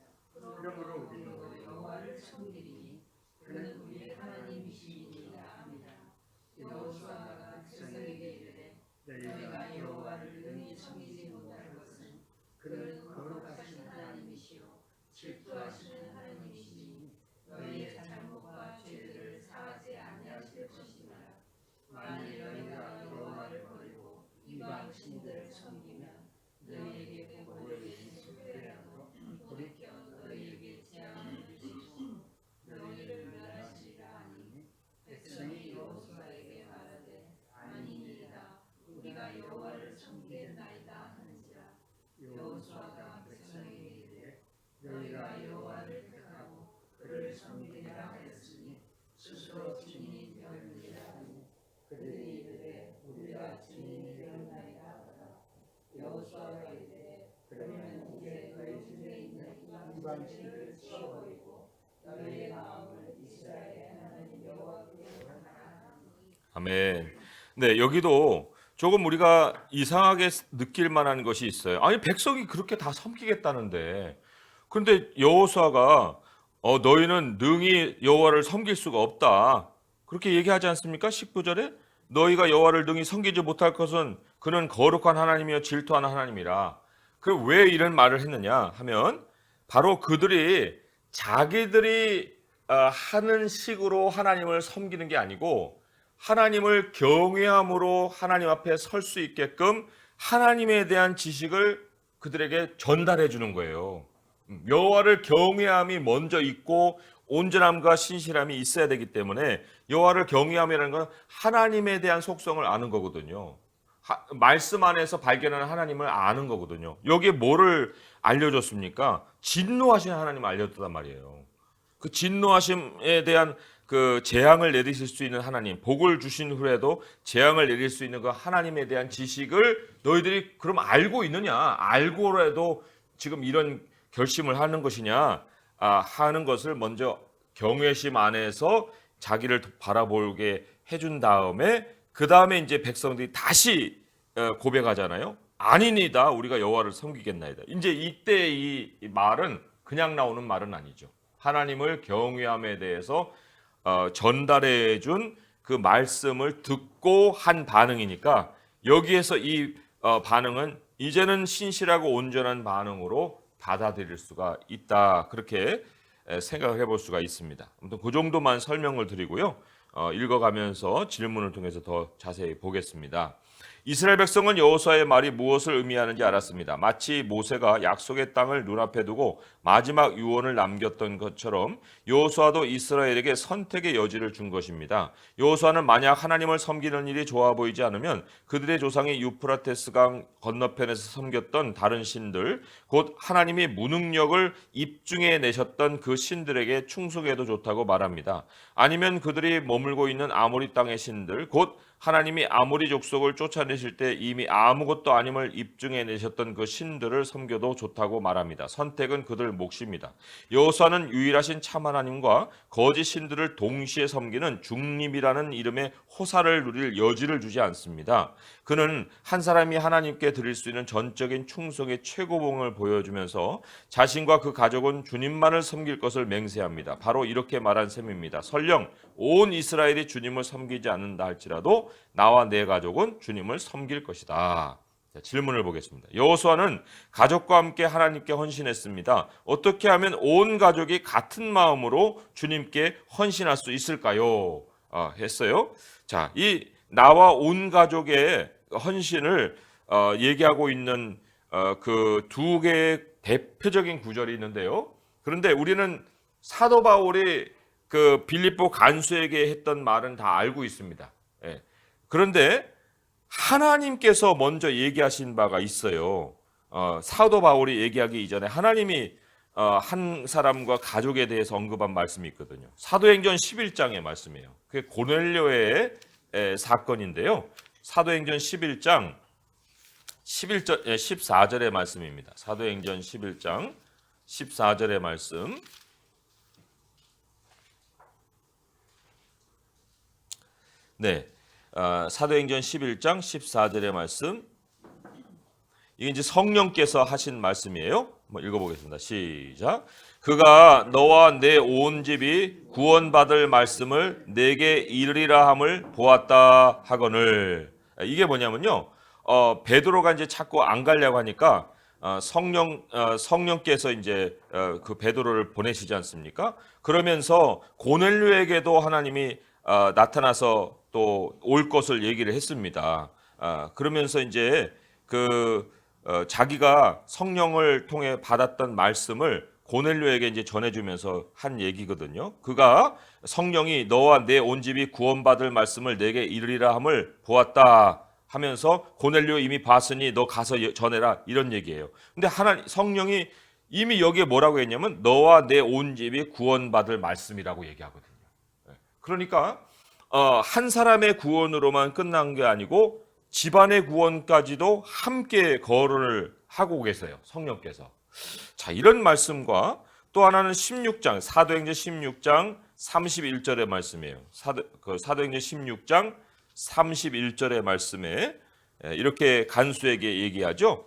우리 그러므로 우리는 여호와를 섬기리니 그는 우리의 하나님이시니이다. 여호수아가 백성에게 이르되 너희가 여호와를 능히 섬기지 못할 것은 그는 거룩하신 하나님이시요 질투하시는 하나님이시니 너희의 잘못과 죄들을 사하지 아니하실 것이니라. 만일 너희가 여호와를 버리고 이방 신들을 섬기면 너희에게 복을 인수되라도 돌이켜 너희에게 재앙을 주시고 너희를 멸하시리라 하니 백성이 여호수아에게 말하되 아니니이다. 우리가 여호와를 섬기겠나이다 하는지라. 여호수아가 백성에게 이르되 너희가 여호와를 택하고 아멘. 네, 여기도 조금 우리가 이상하게 느낄 만한 것이 있어요. 아니, 백성이 그렇게 다 섬기겠다는데, 근데 여호수아가 너희는 능히 여호와를 섬길 수가 없다, 그렇게 얘기하지 않습니까? 19절에 너희가 여호와를 능히 섬기지 못할 것은 그는 거룩한 하나님이여 질투하는 하나님이라. 그 왜 이런 말을 했느냐 하면, 바로 그들이 자기들이 하는 식으로 하나님을 섬기는 게 아니고 하나님을 경외함으로 하나님 앞에 설 수 있게끔 하나님에 대한 지식을 그들에게 전달해 주는 거예요. 여호와를 경외함이 먼저 있고 온전함과 신실함이 있어야 되기 때문에, 여호와를 경외함이라는 건 하나님에 대한 속성을 아는 거거든요. 말씀 안에서 발견하는 하나님을 아는 거거든요. 여기에 뭐를 알려줬습니까? 진노하신 하나님을 알려줬단 말이에요. 그 진노하심에 대한 그 재앙을 내리실 수 있는 하나님, 복을 주신 후에도 재앙을 내릴 수 있는 그 하나님에 대한 지식을 너희들이 그럼 알고 있느냐? 알고라도 지금 이런 결심을 하는 것이냐? 하는 것을 먼저 경외심 안에서 자기를 바라보게 해준 다음에, 그 다음에 이제 백성들이 다시 고백하잖아요. 아니니다, 우리가 여호와를 섬기겠나이다. 이제 이때 이 말은 그냥 나오는 말은 아니죠. 하나님을 경외함에 대해서 전달해 준 그 말씀을 듣고 한 반응이니까, 여기에서 이 반응은 이제는 신실하고 온전한 반응으로 받아들일 수가 있다, 그렇게 생각을 해볼 수가 있습니다. 아무튼 그 정도만 설명을 드리고요, 읽어가면서 질문을 통해서 더 자세히 보겠습니다. 이스라엘 백성은 여호수아의 말이 무엇을 의미하는지 알았습니다. 마치 모세가 약속의 땅을 눈앞에 두고 마지막 유언을 남겼던 것처럼 여호수아도 이스라엘에게 선택의 여지를 준 것입니다. 여호수아는 만약 하나님을 섬기는 일이 좋아 보이지 않으면 그들의 조상이 유프라테스 강 건너편에서 섬겼던 다른 신들, 곧 하나님이 무능력을 입증해 내셨던 그 신들에게 충성해도 좋다고 말합니다. 아니면 그들이 머물고 있는 아모리 땅의 신들, 곧 하나님이 아모리 족속을 쫓아내실 때 이미 아무것도 아님을 입증해 내셨던 그 신들을 섬겨도 좋다고 말합니다. 선택은 그들 몫입니다. 여호수아는 유일하신 참 하나님과 거짓 신들을 동시에 섬기는 중립이라는 이름의 호사를 누릴 여지를 주지 않습니다. 그는 한 사람이 하나님께 드릴 수 있는 전적인 충성의 최고봉을 보여주면서 자신과 그 가족은 주님만을 섬길 것을 맹세합니다. 바로 이렇게 말한 셈입니다. 설령 온 이스라엘이 주님을 섬기지 않는다 할지라도 나와 내 가족은 주님을 섬길 것이다. 자, 질문을 보겠습니다. 여호수아는 가족과 함께 하나님께 헌신했습니다. 어떻게 하면 온 가족이 같은 마음으로 주님께 헌신할 수 있을까요? 했어요. 자, 이 나와 온 가족의 헌신을 얘기하고 있는 그 두 개의 대표적인 구절이 있는데요. 그런데 우리는 사도 바울이 그 빌립보 간수에게 했던 말은 다 알고 있습니다. 예. 그런데 하나님께서 먼저 얘기하신 바가 있어요. 사도 바울이 얘기하기 이전에 하나님이 한 사람과 가족에 대해서 언급한 말씀이 있거든요. 사도행전 11장의 말씀이에요. 그게 고넬료의 사건인데요. 사도행전 11장 14절의 말씀입니다. 사도행전 11장 14절의 말씀. 네, 사도행전 11장 14절의 말씀. 이게 이제 성령께서 하신 말씀이에요. 한번 읽어보겠습니다. 시작. 그가 너와 내 온 집이 구원받을 말씀을 내게 이르리라 함을 보았다 하거늘. 이게 뭐냐면요. 베드로가 이제 자꾸 안 가려고 하니까 성령께서 이제 그 베드로를 보내시지 않습니까? 그러면서 고넬료에게도 하나님이 나타나서 또 올 것을 얘기를 했습니다. 그러면서 이제 자기가 성령을 통해 받았던 말씀을 고넬료에게 이제 전해주면서 한 얘기거든요. 그가 성령이 너와 내 온 집이 구원받을 말씀을 내게 이르리라 함을 보았다 하면서 고넬료 이미 봤으니 너 가서 전해라, 이런 얘기예요. 근데 성령이 이미 여기에 뭐라고 했냐면 너와 내 온 집이 구원받을 말씀이라고 얘기하거든요. 그러니까 한 사람의 구원으로만 끝난 게 아니고 집안의 구원까지도 함께 거론을 하고 계세요. 성령께서. 자, 이런 말씀과 또 하나는 16장 사도행전 16장 31절의 말씀이에요. 사도행전 16장 31절의 말씀에 이렇게 간수에게 얘기하죠.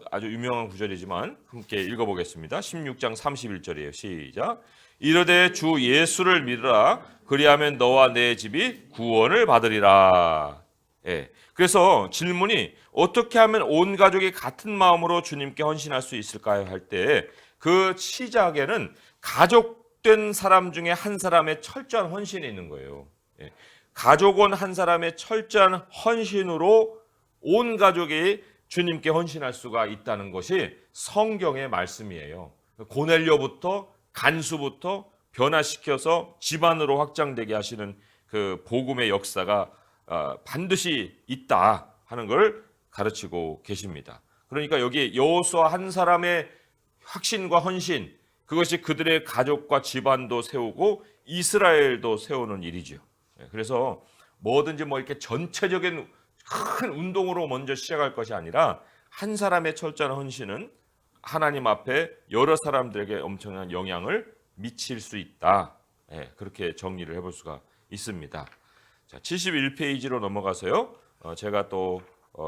아주 유명한 구절이지만 함께 읽어보겠습니다. 16장 31절이에요. 시작. 이르되 주 예수를 믿으라. 그리하면 너와 내 집이 구원을 받으리라. 예. 그래서 질문이 어떻게 하면 온 가족이 같은 마음으로 주님께 헌신할 수 있을까요? 할 때 그 시작에는 가족된 사람 중에 한 사람의 철저한 헌신이 있는 거예요. 예. 가족원 한 사람의 철저한 헌신으로 온 가족이 주님께 헌신할 수가 있다는 것이 성경의 말씀이에요. 고넬료부터 간수부터 변화시켜서 집안으로 확장되게 하시는 그 복음의 역사가 반드시 있다 하는 걸 가르치고 계십니다. 그러니까 여기 여호수아 한 사람의 확신과 헌신, 그것이 그들의 가족과 집안도 세우고 이스라엘도 세우는 일이죠. 그래서 뭐든지 이렇게 전체적인 큰 운동으로 먼저 시작할 것이 아니라 한 사람의 철저한 헌신은 하나님 앞에 여러 사람들에게 엄청난 영향을 미칠 수 있다. 그렇게 정리를 해볼 수가 있습니다. 자, 71페이지로 넘어가서요. 제가 또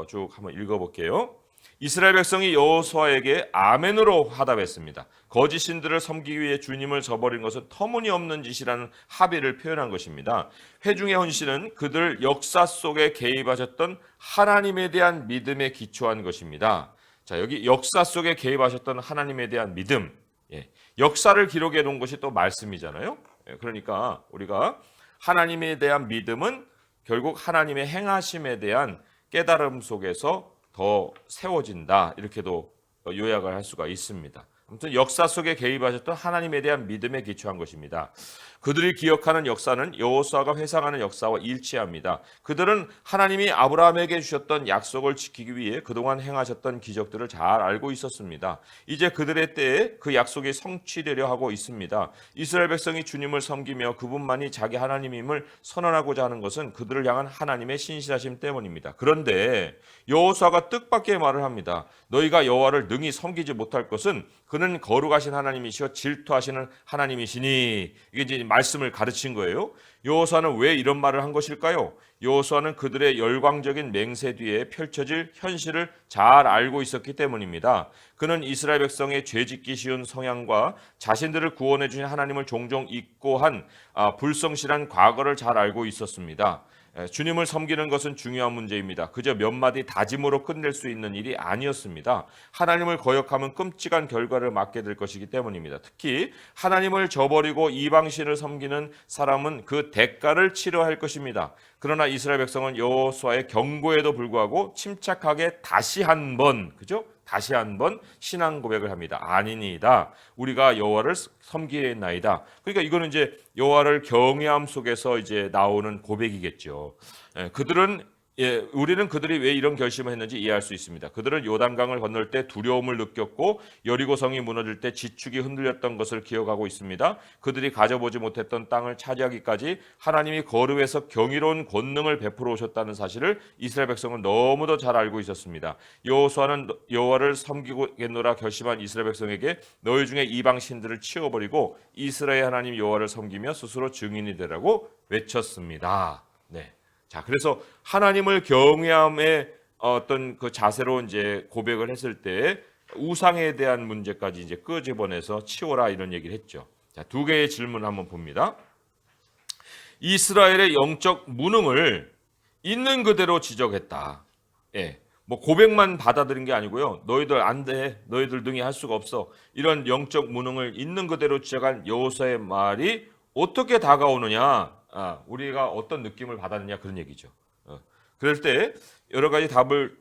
쭉 한번 읽어볼게요. 이스라엘 백성이 여호수아에게 아멘으로 화답했습니다. 거짓 신들을 섬기기 위해 주님을 저버린 것은 터무니없는 짓이라는 합의를 표현한 것입니다. 회중의 헌신은 그들 역사 속에 개입하셨던 하나님에 대한 믿음에 기초한 것입니다. 자, 여기 역사 속에 개입하셨던 하나님에 대한 믿음, 역사를 기록해 놓은 것이 또 말씀이잖아요. 그러니까 우리가 하나님에 대한 믿음은 결국 하나님의 행하심에 대한 깨달음 속에서 더 세워진다, 이렇게도 요약을 할 수가 있습니다. 아무튼 역사 속에 개입하셨던 하나님에 대한 믿음에 기초한 것입니다. 그들이 기억하는 역사는 여호수아가 회상하는 역사와 일치합니다. 그들은 하나님이 아브라함에게 주셨던 약속을 지키기 위해 그동안 행하셨던 기적들을 잘 알고 있었습니다. 이제 그들의 때에 그 약속이 성취되려 하고 있습니다. 이스라엘 백성이 주님을 섬기며 그분만이 자기 하나님임을 선언하고자 하는 것은 그들을 향한 하나님의 신실하심 때문입니다. 그런데 여호수아가 뜻밖의 말을 합니다. 너희가 여호와를 능히 섬기지 못할 것은 그는 거룩하신 하나님이시여 질투하시는 하나님이시니, 이게 이제 말씀을 가르친 거예요. 여호수아는 왜 이런 말을 한 것일까요? 여호수아는 그들의 열광적인 맹세 뒤에 펼쳐질 현실을 잘 알고 있었기 때문입니다. 그는 이스라엘 백성의 죄짓기 쉬운 성향과 자신들을 구원해 주신 하나님을 종종 잊고 한 불성실한 과거를 잘 알고 있었습니다. 주님을 섬기는 것은 중요한 문제입니다. 그저 몇 마디 다짐으로 끝낼 수 있는 일이 아니었습니다. 하나님을 거역하면 끔찍한 결과를 맞게 될 것이기 때문입니다. 특히 하나님을 저버리고 이방신을 섬기는 사람은 그 대가를 치러야 할 것입니다. 그러나 이스라엘 백성은 여호수아의 경고에도 불구하고 침착하게 다시 한번 신앙 고백을 합니다. 아니니이다. 우리가 여호와를 섬기나이다. 그러니까 이거는 이제 여호와를 경외함 속에서 이제 나오는 고백이겠죠. 우리는 그들이 왜 이런 결심을 했는지 이해할 수 있습니다. 그들은 요단강을 건널 때 두려움을 느꼈고 여리고성이 무너질 때 지축이 흔들렸던 것을 기억하고 있습니다. 그들이 가져보지 못했던 땅을 차지하기까지 하나님이 거룩해서 경이로운 권능을 베풀어 오셨다는 사실을 이스라엘 백성은 너무도 잘 알고 있었습니다. 여호수아는 여호와를 섬기겠노라 결심한 이스라엘 백성에게 너희 중에 이방 신들을 치워버리고 이스라엘 하나님 여호와를 섬기며 스스로 증인이 되라고 외쳤습니다. 네. 자, 그래서 하나님을 경외함의 어떤 그 자세로 이제 고백을 했을 때 우상에 대한 문제까지 이제 끄집어내서 치워라, 이런 얘기를 했죠. 자, 두 개의 질문을 한번 봅니다. 이스라엘의 영적 무능을 있는 그대로 지적했다. 고백만 받아들인 게 아니고요. 너희들 안 돼. 너희들 능히 할 수가 없어. 이런 영적 무능을 있는 그대로 지적한 여호수아의 말이 어떻게 다가오느냐? 우리가 어떤 느낌을 받았느냐, 그런 얘기죠. 그럴 때 여러 가지 답을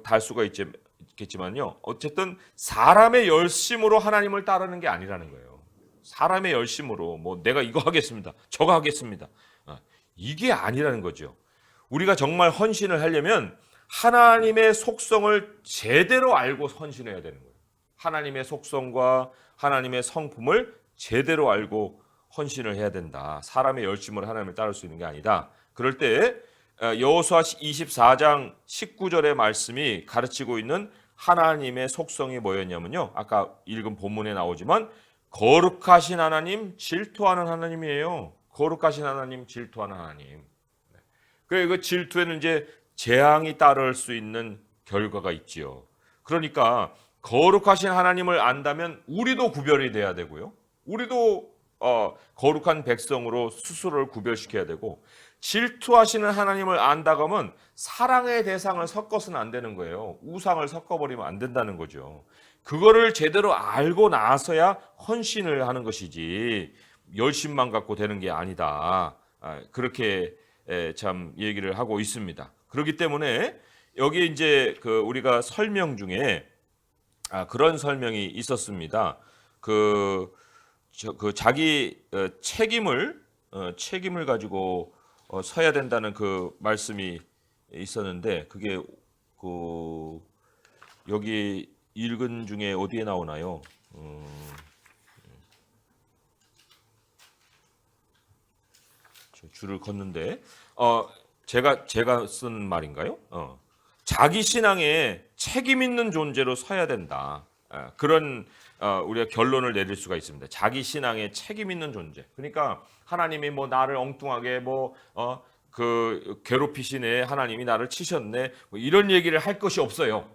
달 수가 있겠지만요. 어쨌든 사람의 열심으로 하나님을 따르는 게 아니라는 거예요. 사람의 열심으로 내가 이거 하겠습니다, 저거 하겠습니다, 이게 아니라는 거죠. 우리가 정말 헌신을 하려면 하나님의 속성을 제대로 알고 헌신해야 되는 거예요. 하나님의 속성과 하나님의 성품을 제대로 알고 헌신을 해야 된다. 사람의 열심으로 하나님을 따를 수 있는 게 아니다. 그럴 때 여호수아 24장 19절의 말씀이 가르치고 있는 하나님의 속성이 뭐였냐면요. 아까 읽은 본문에 나오지만 거룩하신 하나님, 질투하는 하나님이에요. 거룩하신 하나님, 질투하는 하나님. 그 질투에는 이제 재앙이 따를 수 있는 결과가 있지요. 그러니까 거룩하신 하나님을 안다면 우리도 구별이 돼야 되고요. 우리도 거룩한 백성으로 스스로를 구별시켜야 되고, 질투하시는 하나님을 안다고 하면 사랑의 대상을 섞어서는 안 되는 거예요. 우상을 섞어버리면 안 된다는 거죠. 그거를 제대로 알고 나서야 헌신을 하는 것이지 열심만 갖고 되는 게 아니다. 그렇게 참 얘기를 하고 있습니다. 그렇기 때문에 여기 이제 그 우리가 설명 중에 그런 설명이 있었습니다. 그 자기 책임을 가지고 서야 된다는 그 말씀이 있었는데, 그게 그 여기 읽은 중에 어디에 나오나요? 줄을 걷는데 제가 쓴 말인가요? 자기 신앙에 책임 있는 존재로 서야 된다. 그런 우리가 결론을 내릴 수가 있습니다. 자기 신앙에 책임 있는 존재. 그러니까 하나님이 뭐 나를 엉뚱하게 그 괴롭히시네, 하나님이 나를 치셨네, 뭐 이런 얘기를 할 것이 없어요.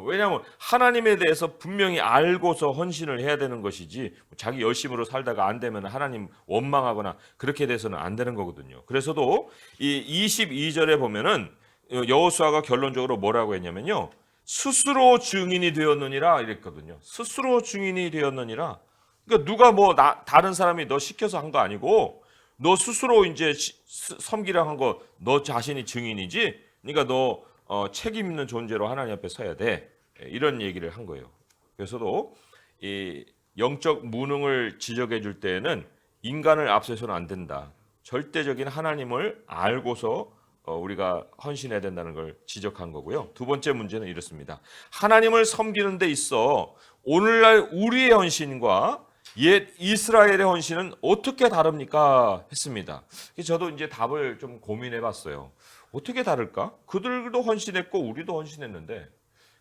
왜냐하면 하나님에 대해서 분명히 알고서 헌신을 해야 되는 것이지, 자기 열심으로 살다가 안 되면 하나님 원망하거나 그렇게 돼서는 안 되는 거거든요. 그래서도 이 22절에 보면은 여호수아가 결론적으로 뭐라고 했냐면요, 스스로 증인이 되었느니라 이랬거든요. 스스로 증인이 되었느니라. 그러니까 누가 다른 사람이 너 시켜서 한 거 아니고 너 스스로 이제 섬기라 한 거 너 자신이 증인이지. 그러니까 너 책임 있는 존재로 하나님 앞에 서야 돼. 이런 얘기를 한 거예요. 그래서도 이 영적 무능을 지적해 줄 때에는 인간을 앞세서는 안 된다. 절대적인 하나님을 알고서 우리가 헌신해야 된다는 걸 지적한 거고요. 두 번째 문제는 이렇습니다. 하나님을 섬기는 데 있어 오늘날 우리의 헌신과 옛 이스라엘의 헌신은 어떻게 다릅니까? 했습니다. 저도 이제 답을 좀 고민해 봤어요. 어떻게 다를까? 그들도 헌신했고 우리도 헌신했는데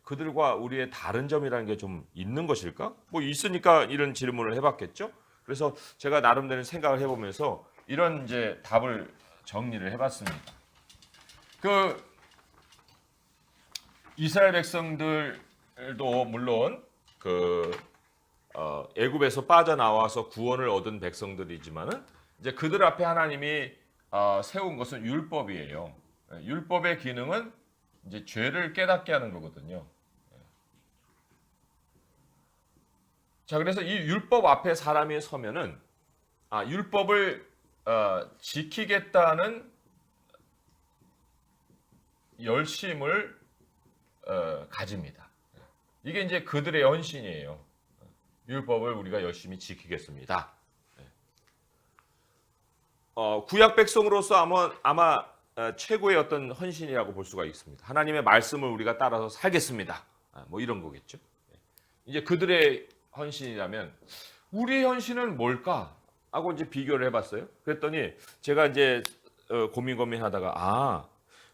그들과 우리의 다른 점이라는 게 좀 있는 것일까? 뭐 있으니까 이런 질문을 해봤겠죠. 그래서 제가 나름대로 생각을 해보면서 이런 이제 답을 정리를 해봤습니다. 그 이스라엘 백성들도 물론 애굽에서 빠져나와서 구원을 얻은 백성들이지만은 이제 그들 앞에 하나님이 세운 것은 율법이에요. 율법의 기능은 이제 죄를 깨닫게 하는 거거든요. 자, 그래서 이 율법 앞에 사람이 서면은 율법을 지키겠다는 열심을 가집니다. 이게 이제 그들의 헌신이에요. 율법을 우리가 열심히 지키겠습니다. 구약 백성으로서 아마 최고의 어떤 헌신이라고 볼 수가 있습니다. 하나님의 말씀을 우리가 따라서 살겠습니다. 뭐 이런 거겠죠. 이제 그들의 헌신이라면 우리의 헌신은 뭘까? 하고 이제 비교를 해봤어요. 그랬더니 제가 이제 고민하다가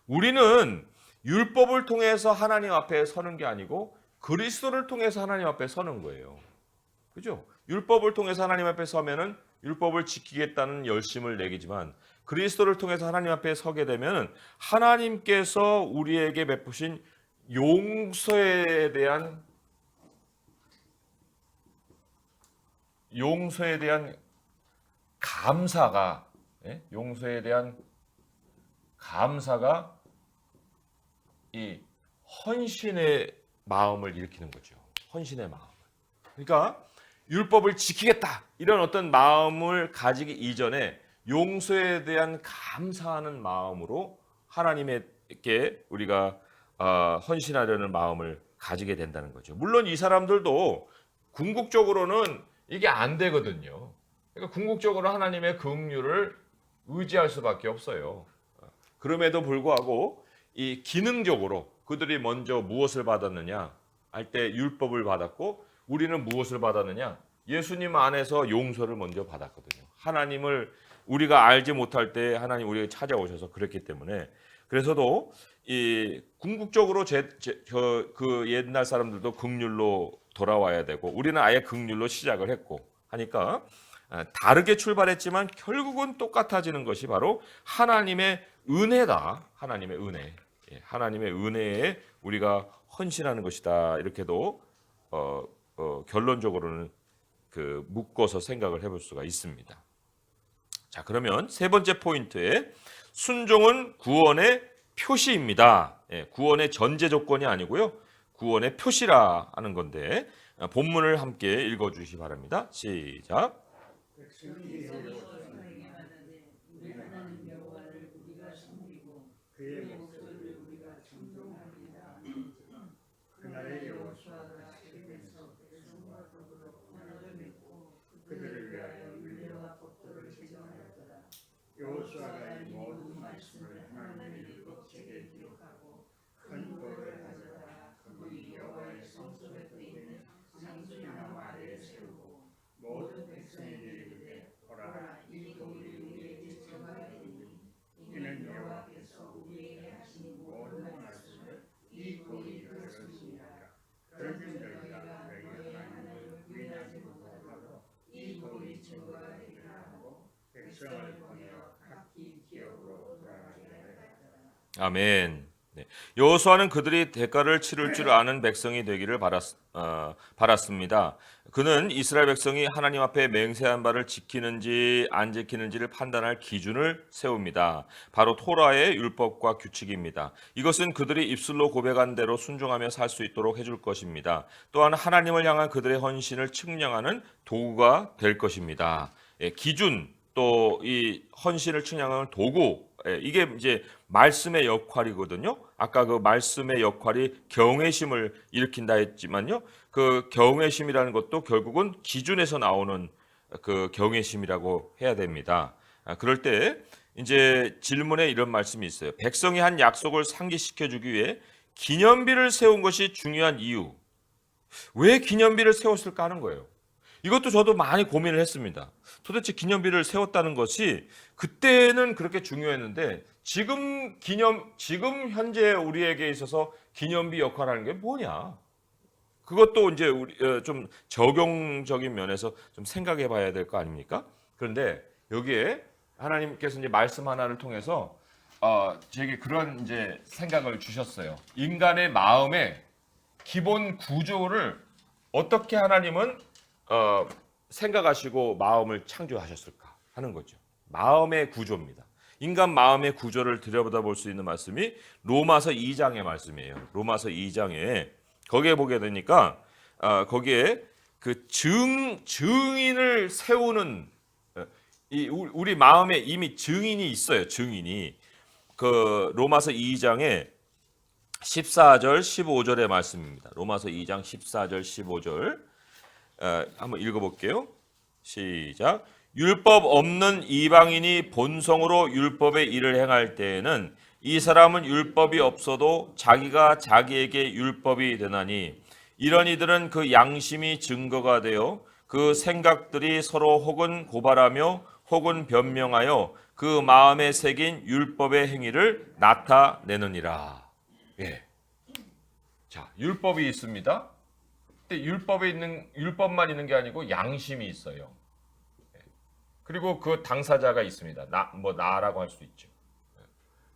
우리는 율법을 통해서 하나님 앞에 서는 게 아니고 그리스도를 통해서 하나님 앞에 서는 거예요. 그죠? 율법을 통해서 하나님 앞에 서면은 율법을 지키겠다는 열심을 내기지만 그리스도를 통해서 하나님 앞에 서게 되면 하나님께서 우리에게 베푸신 용서에 대한 감사가 이 헌신의 마음을 일으키는 거죠. 헌신의 마음. 그러니까 율법을 지키겠다 이런 어떤 마음을 가지기 이전에 용서에 대한 감사하는 마음으로 하나님께 우리가 헌신하려는 마음을 가지게 된다는 거죠. 물론 이 사람들도 궁극적으로는 이게 안 되거든요. 그러니까 궁극적으로 하나님의 긍휼을 의지할 수밖에 없어요. 그럼에도 불구하고 이 기능적으로 그들이 먼저 무엇을 받았느냐 할 때 율법을 받았고 우리는 무엇을 받았느냐? 예수님 안에서 용서를 먼저 받았거든요. 하나님을 우리가 알지 못할 때 하나님 우리에게 찾아오셔서 그랬기 때문에 그래서도 이 궁극적으로 그 옛날 사람들도 긍휼로 돌아와야 되고 우리는 아예 긍휼로 시작을 했고 하니까 다르게 출발했지만 결국은 똑같아지는 것이 바로 하나님의 은혜다. 하나님의 은혜. 하나님의 은혜에 우리가 헌신하는 것이다. 이렇게도 결론적으로는 묶어서 생각을 해볼 수가 있습니다. 자, 그러면 세 번째 포인트에 순종은 구원의 표시입니다. 구원의 전제 조건이 아니고요. 구원의 표시라 하는 건데 본문을 함께 읽어주시기 바랍니다. 시작. 그날의 여호수아가 시내에서 백성과 더불어 언어를 맺고 그들을 위하여 율례와 법도를 제정하였더라. 여호수아가 이 모든 말씀을 하나님의 율법책에 기록하고 큰 돌을 가져다가 그분이 여호와의 성소에 있는 상수리나무 아래에 세우고 모든 백성에게 이르되 보라 이 돌이 우리에게 제가 되니 이는 여호와께서 우리에게 하신 모든 말씀을 이 돌이 그렇습니다. 그러면 너희가 너희 하나님을 부인하지 못하도록 이 돌이 증거가 되게 하고 백성을 보내어 각기 기업으로 돌아가게 하였더라. 아멘. 여호수아는 그들이 대가를 치를 줄 아는 백성이 되기를 바랐습니다. 그는 이스라엘 백성이 하나님 앞에 맹세한 바를 지키는지 안 지키는지를 판단할 기준을 세웁니다. 바로 토라의 율법과 규칙입니다. 이것은 그들이 입술로 고백한 대로 순종하며 살 수 있도록 해줄 것입니다. 또한 하나님을 향한 그들의 헌신을 측량하는 도구가 될 것입니다. 기준 또 이 헌신을 측량하는 도구, 이게 이제 말씀의 역할이거든요. 아까 그 말씀의 역할이 경외심을 일으킨다 했지만요. 그 경외심이라는 것도 결국은 기준에서 나오는 그 경외심이라고 해야 됩니다. 그럴 때 이제 질문에 이런 말씀이 있어요. 백성이 한 약속을 상기시켜 주기 위해 기념비를 세운 것이 중요한 이유. 왜 기념비를 세웠을까 하는 거예요. 이것도 저도 많이 고민을 했습니다. 도대체 기념비를 세웠다는 것이 그때는 그렇게 중요했는데 지금 현재 우리에게 있어서 기념비 역할하는 게 뭐냐? 그것도 이제 우리 좀 적용적인 면에서 좀 생각해 봐야 될 거 아닙니까? 그런데 여기에 하나님께서 이제 말씀 하나를 통해서 제게 그런 이제 생각을 주셨어요. 인간의 마음의 기본 구조를 어떻게 하나님은 생각하시고 마음을 창조하셨을까 하는 거죠. 마음의 구조입니다. 인간 마음의 구조를 들여다볼 수 있는 말씀이 로마서 2장의 말씀이에요. 로마서 2장에 거기에 보게 되니까 거기에 그 증인을 세우는 우리 마음에 이미 증인이 있어요. 증인이 그 로마서 2장에 14절 15절의 말씀입니다. 로마서 2장 14절 15절 한번 읽어볼게요. 시작. 율법 없는 이방인이 본성으로 율법의 일을 행할 때에는 이 사람은 율법이 없어도 자기가 자기에게 율법이 되나니 이런 이들은 그 양심이 증거가 되어 그 생각들이 서로 혹은 고발하며 혹은 변명하여 그 마음에 새긴 율법의 행위를 나타내느니라. 예. 자, 율법이 있습니다. 율법만 있는 게 아니고 양심이 있어요. 그리고 그 당사자가 있습니다. 나라고 할 수 있죠.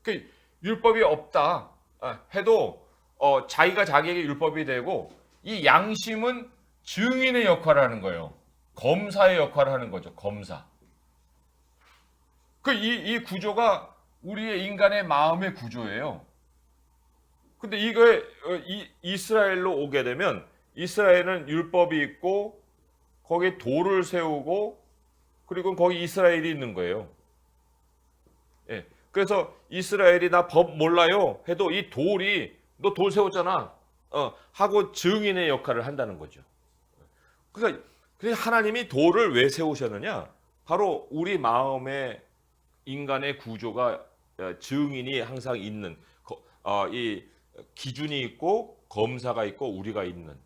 그 율법이 없다 해도 자기가 자기에게 율법이 되고 이 양심은 증인의 역할을 하는 거예요. 검사의 역할을 하는 거죠. 검사. 이 구조가 우리의 인간의 마음의 구조예요. 근데 이거에 이스라엘로 오게 되면 이스라엘은 율법이 있고 거기에 돌을 세우고 그리고 거기 이스라엘이 있는 거예요. 예. 그래서 이스라엘이 나 법 몰라요 해도 이 돌이 너 돌 세웠잖아 하고 증인의 역할을 한다는 거죠. 그러니까 하나님이 돌을 왜 세우셨느냐? 바로 우리 마음의 인간의 구조가 증인이 항상 있는 이 기준이 있고 검사가 있고 우리가 있는.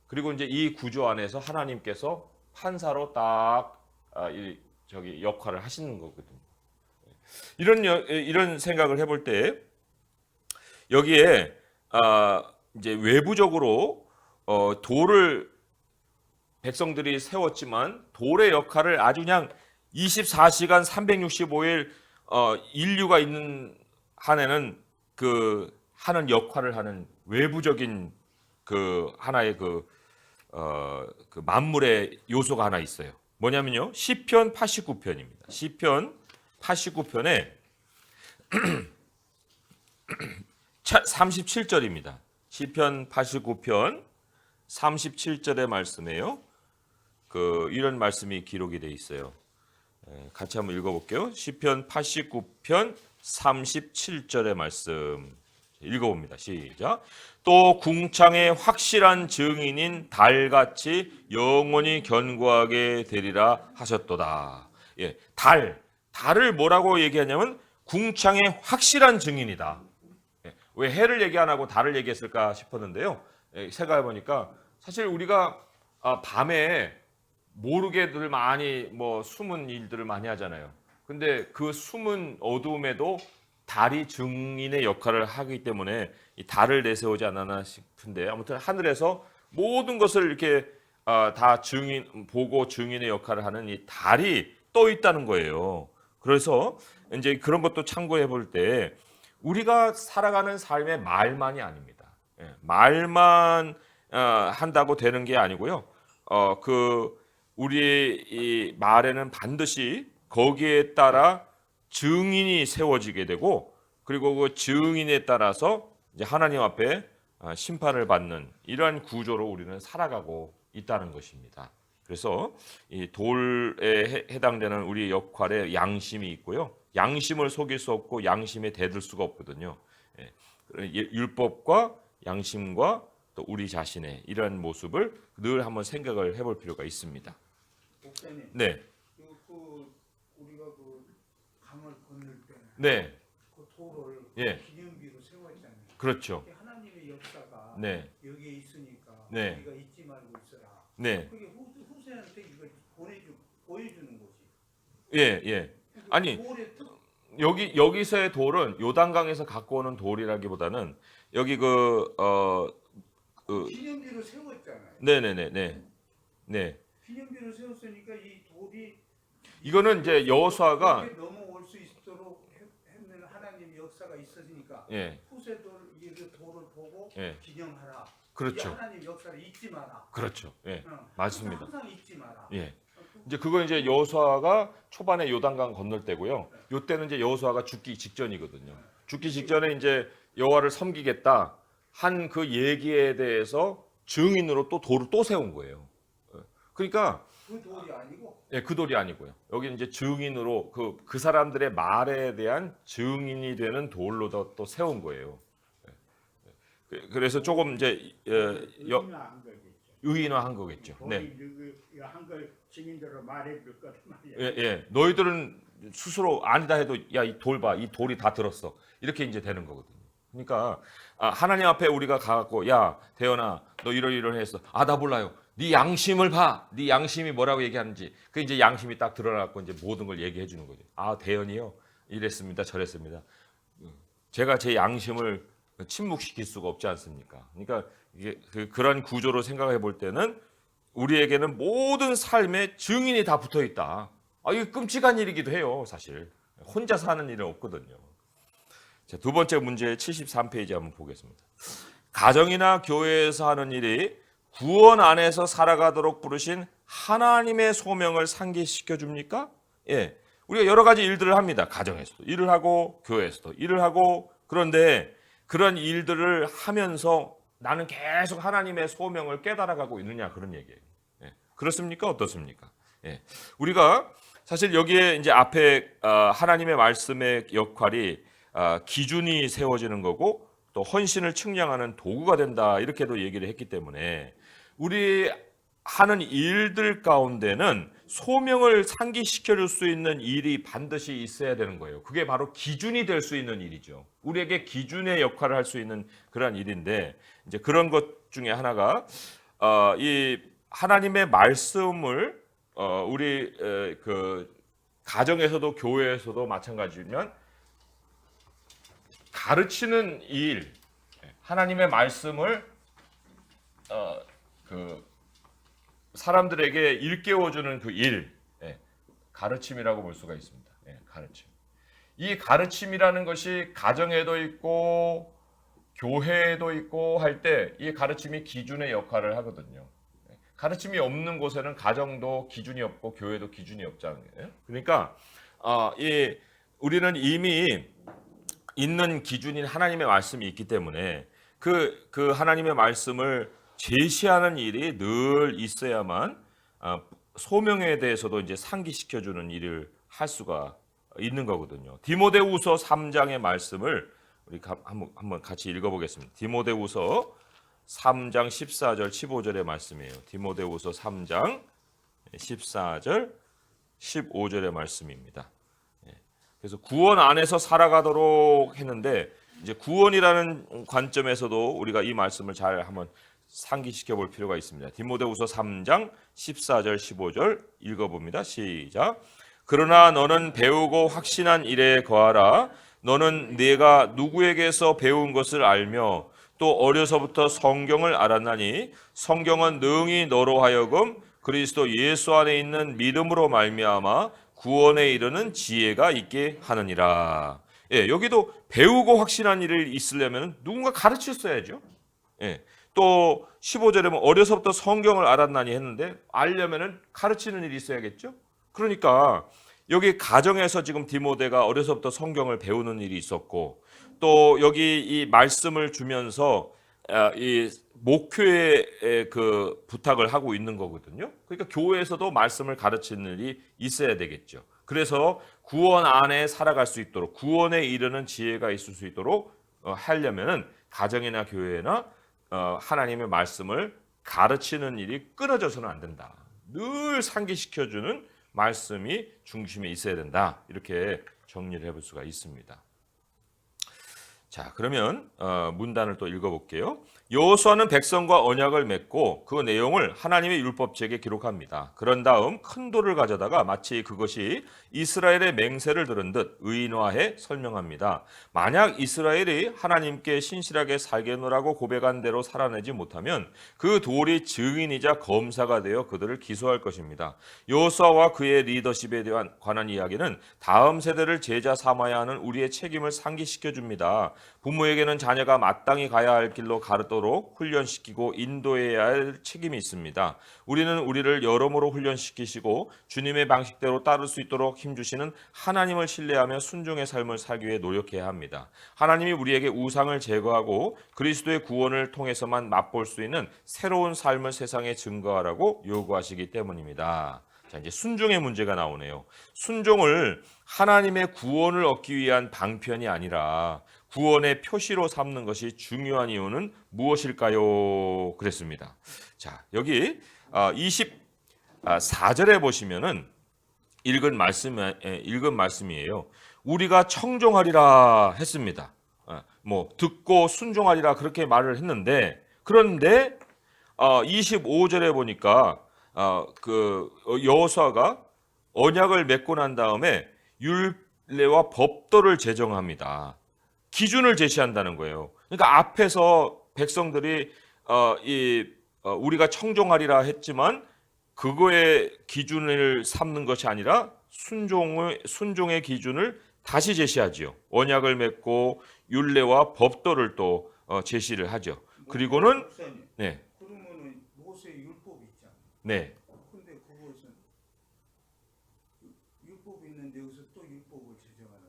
그리고 이제 이 구조 안에서 하나님께서 판사로 딱 역할을 하시는 거거든요. 이런 생각을 해볼 때 여기에 이제 외부적으로 돌을 백성들이 세웠지만 돌의 역할을 아주 그냥 24시간 365일 인류가 있는 한에는 그 하는 역할을 하는 외부적인 그 하나의 그 만물의 요소가 하나 있어요. 뭐냐면요. 시편 89편입니다. 시편 89편에 37절입니다. 시편 89편 37절의 말씀이에요. 이런 말씀이 기록이 되어 있어요. 같이 한번 읽어볼게요. 시편 89편 37절의 말씀 읽어봅니다. 시작. 또 궁창의 확실한 증인인 달같이 영원히 견고하게 되리라 하셨도다. 예, 달을 뭐라고 얘기하냐면 궁창의 확실한 증인이다. 예, 왜 해를 얘기 안 하고 달을 얘기했을까 싶었는데요. 생각해 보니까 사실 우리가 밤에 모르게들 많이 숨은 일들을 많이 하잖아요. 근데 그 숨은 어두움에도 달이 증인의 역할을 하기 때문에 이 달을 내세우지 않았나 싶은데, 아무튼 하늘에서 모든 것을 이렇게 다 보고 증인의 역할을 하는 이 달이 떠 있다는 거예요. 그래서 이제 그런 것도 참고해 볼 때 우리가 살아가는 삶의 말만이 아닙니다. 말만 한다고 되는 게 아니고요. 우리의 이 말에는 반드시 거기에 따라 증인이 세워지게 되고, 그리고 그 증인에 따라서 이제 하나님 앞에 심판을 받는 이러한 구조로 우리는 살아가고 있다는 것입니다. 그래서 이 돌에 해당되는 우리 역할에 양심이 있고요. 양심을 속일 수 없고 양심에 대들 수가 없거든요. 율법과 양심과 또 우리 자신의 이런 모습을 늘 한번 생각을 해볼 필요가 있습니다. 목사님, 네, 우리가 강을 건널 때, 네, 그 돌을 예. 기념비로 세웠잖아요. 그렇죠. 하나님의 역사가 네, 여기에 있으니까 네. 우리가 잊지 말고 있어라. 네, 그게 후세한테 이걸 보여주는 거지. 예. 아니, 돌의 뜻, 여기서의 돌은 요단강에서 갖고 오는 돌이라기보다는 여기 기념비로 세웠잖아요. 네. 기념비로 세웠으니까 이 돌이 이거는 이제 여호수아가 이렇게 넘어올 수 있도록 했는 하나님의 역사가 있으니까 후세들 이 돌을 보고 기념하라. 그렇죠. 이 하나님 역사를 잊지 마라. 그렇죠. 맞습니다. 항상 잊지 마라. 이제 그거 이제 여호수아가 초반에 요단강 건널 때고요. 요때는 이제 여호수아가 죽기 직전이거든요. 죽기 직전에 이제 여호와를 섬기겠다 한 그 얘기에 대해서 증인으로 또 돌을 또 세운 거예요. 그러니까 그 돌이 아니고 그 돌이 아니고요. 여기 이제 증인으로 그 사람들의 말에 대한 증인이 되는 돌로 또 세운 거예요. 그래서 조금 이제 의인화한 거겠죠. 네. 한걸 증인대로 말해줄 거란 말이야. 예. 너희들은 스스로 아니다 해도 야, 이 돌 봐. 이 돌이 다 들었어. 이렇게 이제 되는 거거든요. 그러니까 하나님 앞에 우리가 가갖고 야, 대현아, 너 이러했어. 나 몰라요. 네 양심을 봐. 네 양심이 뭐라고 얘기하는지. 그 이제 양심이 딱 드러나고 이제 모든 걸 얘기해 주는 거죠. 대현이요. 이랬습니다. 저랬습니다. 제가 제 양심을 침묵시킬 수가 없지 않습니까? 그러니까 이게 그런 구조로 생각해 볼 때는 우리에게는 모든 삶의 증인이 다 붙어 있다. 이게 끔찍한 일이기도 해요, 사실. 혼자 사는 일은 없거든요. 자, 두 번째 문제 73페이지 한번 보겠습니다. 가정이나 교회에서 하는 일이 구원 안에서 살아가도록 부르신 하나님의 소명을 상기시켜 줍니까? 우리가 여러 가지 일들을 합니다. 가정에서도 일을 하고 교회에서도 일을 하고, 그런데 그런 일들을 하면서 나는 계속 하나님의 소명을 깨달아가고 있느냐, 그런 얘기예요. 그렇습니까? 어떻습니까? 우리가 사실 여기에 이제 앞에 하나님의 말씀의 역할이 기준이 세워지는 거고 또 헌신을 측량하는 도구가 된다, 이렇게도 얘기를 했기 때문에 우리 하는 일들 가운데는 소명을 상기시켜 줄 수 있는 일이 반드시 있어야 되는 거예요. 그게 바로 기준이 될 수 있는 일이죠. 우리에게 기준의 역할을 할 수 있는 그런 일인데, 이제 그런 것 중에 하나가 이 하나님의 말씀을 우리 그 가정에서도 교회에서도 마찬가지면 가르치는 일, 하나님의 말씀을 사람들에게 일깨워주는 그 일, 가르침이라고 볼 수가 있습니다. 가르침. 이 가르침이라는 것이 가정에도 있고 교회에도 있고 할 때 이 가르침이 기준의 역할을 하거든요. 가르침이 없는 곳에는 가정도 기준이 없고 교회도 기준이 없잖아요. 그러니까 우리는 이미 있는 기준인 하나님의 말씀이 있기 때문에 그 하나님의 말씀을 제시하는 일이 늘 있어야만 소명에 대해서도 이제 상기시켜주는 일을 할 수가 있는 거거든요. 디모데후서 3장의 말씀을 우리 한번 같이 읽어보겠습니다. 디모데후서 3장 14절 15절의 말씀이에요. 디모데후서 3장 14절 15절의 말씀입니다. 그래서 구원 안에서 살아가도록 했는데 이제 구원이라는 관점에서도 우리가 이 말씀을 잘 한번 상기시켜 볼 필요가 있습니다. 디모데후서 3장 14절 15절 읽어봅니다. 시작. 그러나 너는 배우고 확신한 일에 거하라. 너는 네가 누구에게서 배운 것을 알며 또 어려서부터 성경을 알았나니 성경은 능히 너로 하여금 그리스도 예수 안에 있는 믿음으로 말미암아 구원에 이르는 지혜가 있게 하느니라. 여기도 배우고 확신한 일을 있으려면 누군가 가르쳤어야죠. 또 15절에 보면 어려서부터 성경을 알았나니 했는데 알려면은 가르치는 일이 있어야겠죠. 그러니까 여기 가정에서 지금 디모데가 어려서부터 성경을 배우는 일이 있었고 또 여기 이 말씀을 주면서 이 목회의 그 부탁을 하고 있는 거거든요. 그러니까 교회에서도 말씀을 가르치는 일이 있어야 되겠죠. 그래서 구원 안에 살아갈 수 있도록 구원에 이르는 지혜가 있을 수 있도록 하려면은 가정이나 교회나 하나님의 말씀을 가르치는 일이 끊어져서는 안 된다. 늘 상기시켜주는 말씀이 중심에 있어야 된다. 이렇게 정리를 해볼 수가 있습니다. 자, 그러면 문단을 또 읽어볼게요. 여호수아는 백성과 언약을 맺고 그 내용을 하나님의 율법책에 기록합니다. 그런 다음 큰 돌을 가져다가 마치 그것이 이스라엘의 맹세를 들은 듯 의인화해 설명합니다. 만약 이스라엘이 하나님께 신실하게 살겠노라고 고백한 대로 살아내지 못하면 그 돌이 증인이자 검사가 되어 그들을 기소할 것입니다. 여호수아와 그의 리더십에 관한 이야기는 다음 세대를 제자 삼아야 하는 우리의 책임을 상기시켜 줍니다. 부모에게는 자녀가 마땅히 가야 할 길로 가르도록 훈련시키고 인도해야 할 책임이 있습니다. 우리는 우리를 여러모로 훈련시키시고 주님의 방식대로 따를 수 있도록 힘주시는 하나님을 신뢰하며 순종의 삶을 살기 위해 노력해야 합니다. 하나님이 우리에게 우상을 제거하고 그리스도의 구원을 통해서만 맛볼 수 있는 새로운 삶을 세상에 증거하라고 요구하시기 때문입니다. 자, 이제 순종의 문제가 나오네요. 순종을 하나님의 구원을 얻기 위한 방편이 아니라 구원의 표시로 삼는 것이 중요한 이유는 무엇일까요? 그랬습니다. 자, 여기 24절에 보시면은 읽은 말씀이에요. 우리가 청종하리라 했습니다. 듣고 순종하리라 그렇게 말을 했는데 그런데 25절에 보니까 그 여호수아가 언약을 맺고 난 다음에 율례와 법도를 제정합니다. 기준을 제시한다는 거예요. 그러니까 앞에서 백성들이 우리가 청종하리라 했지만 그거의 기준을 삼는 것이 아니라 순종의 기준을 다시 제시하지요. 언약을 맺고 율례와 법도를 또 제시를 하죠. 그리고는 네. 그러면은 모세 율법이 있잖아요. 네. 근데 그것은 율법이 있는데 여기서 또 율법을 제정하는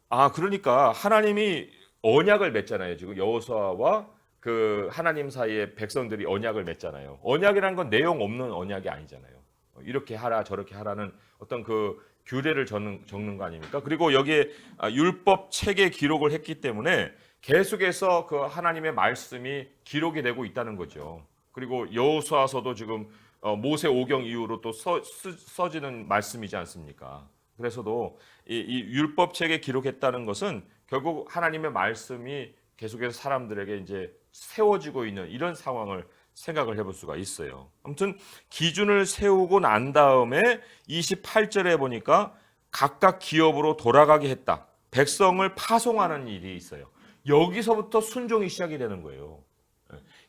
거예요. 그러니까 하나님이 언약을 맺잖아요. 지금 여호수아와 그 하나님 사이에 백성들이 언약을 맺잖아요. 언약이라는 건 내용 없는 언약이 아니잖아요. 이렇게 하라 저렇게 하라는 어떤 그 규례를 적는 거 아닙니까? 그리고 여기에 율법 책에 기록을 했기 때문에 계속해서 그 하나님의 말씀이 기록이 되고 있다는 거죠. 그리고 여호수아서도 지금 모세 오경 이후로 또 써지는 말씀이지 않습니까? 그래서도 이 율법 책에 기록했다는 것은 결국 하나님의 말씀이 계속해서 사람들에게 이제 세워지고 있는 이런 상황을 생각을 해볼 수가 있어요. 아무튼 기준을 세우고 난 다음에 28절에 보니까 각각 기업으로 돌아가게 했다. 백성을 파송하는 일이 있어요. 여기서부터 순종이 시작이 되는 거예요.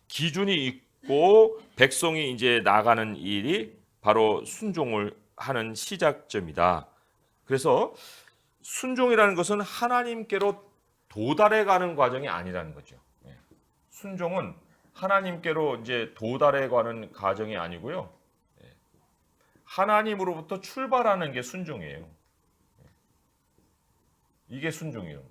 기준이 백성이 이제 나가는 일이 바로 순종을 하는 시작점이다. 그래서 순종이라는 것은 하나님께로 도달해 가는 과정이 아니라는 거죠. 순종은 하나님께로 이제 도달해 가는 과정이 아니고요. 하나님으로부터 출발하는 게 순종이에요. 이게 순종이에요.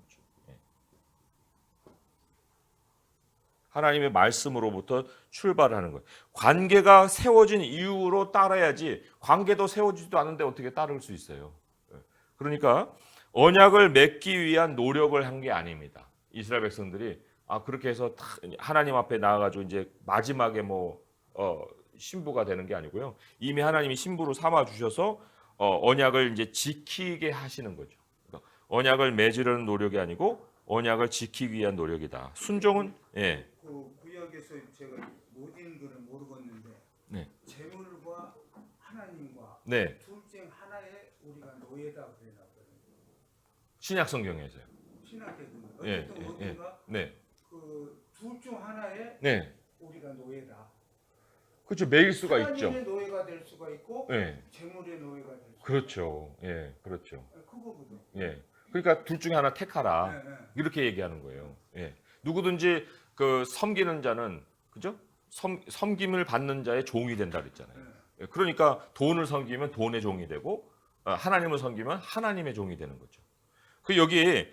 하나님의 말씀으로부터 출발하는 거예요. 관계가 세워진 이유로 따라야지 관계도 세워지지도 않은데 어떻게 따를 수 있어요. 그러니까 언약을 맺기 위한 노력을 한 게 아닙니다. 이스라엘 백성들이 그렇게 해서 하나님 앞에 나와가지고 이제 마지막에 신부가 되는 게 아니고요. 이미 하나님이 신부로 삼아 주셔서 언약을 이제 지키게 하시는 거죠. 그러니까 언약을 맺으려는 노력이 아니고 언약을 지키기 위한 노력이다. 순종은 그 구역에서 제가 모든 거는 모르겠는데 네. 재물과 하나님과 네. 둘 중 하나에 우리가 노예다 그래나 봐요. 신약 성경에서요. 신학의 예, 어쨌든 예, 어딘가 네. 그 둘 중 하나에 네. 우리가 노예다. 그렇죠. 매일 수가 있죠. 하나님의 노예가 될 수가 있고 네. 재물의 노예가 될 수가 그렇죠. 예, 그렇죠. 있고 그거거든. 예. 그러니까 둘 중에 하나 택하라. 네, 네. 이렇게 얘기하는 거예요. 예. 누구든지 그 섬기는 자는 그죠? 섬김을 받는 자의 종이 된다 그랬잖아요. 예, 그러니까 돈을 섬기면 돈의 종이 되고 하나님을 섬기면 하나님의 종이 되는 거죠. 그 여기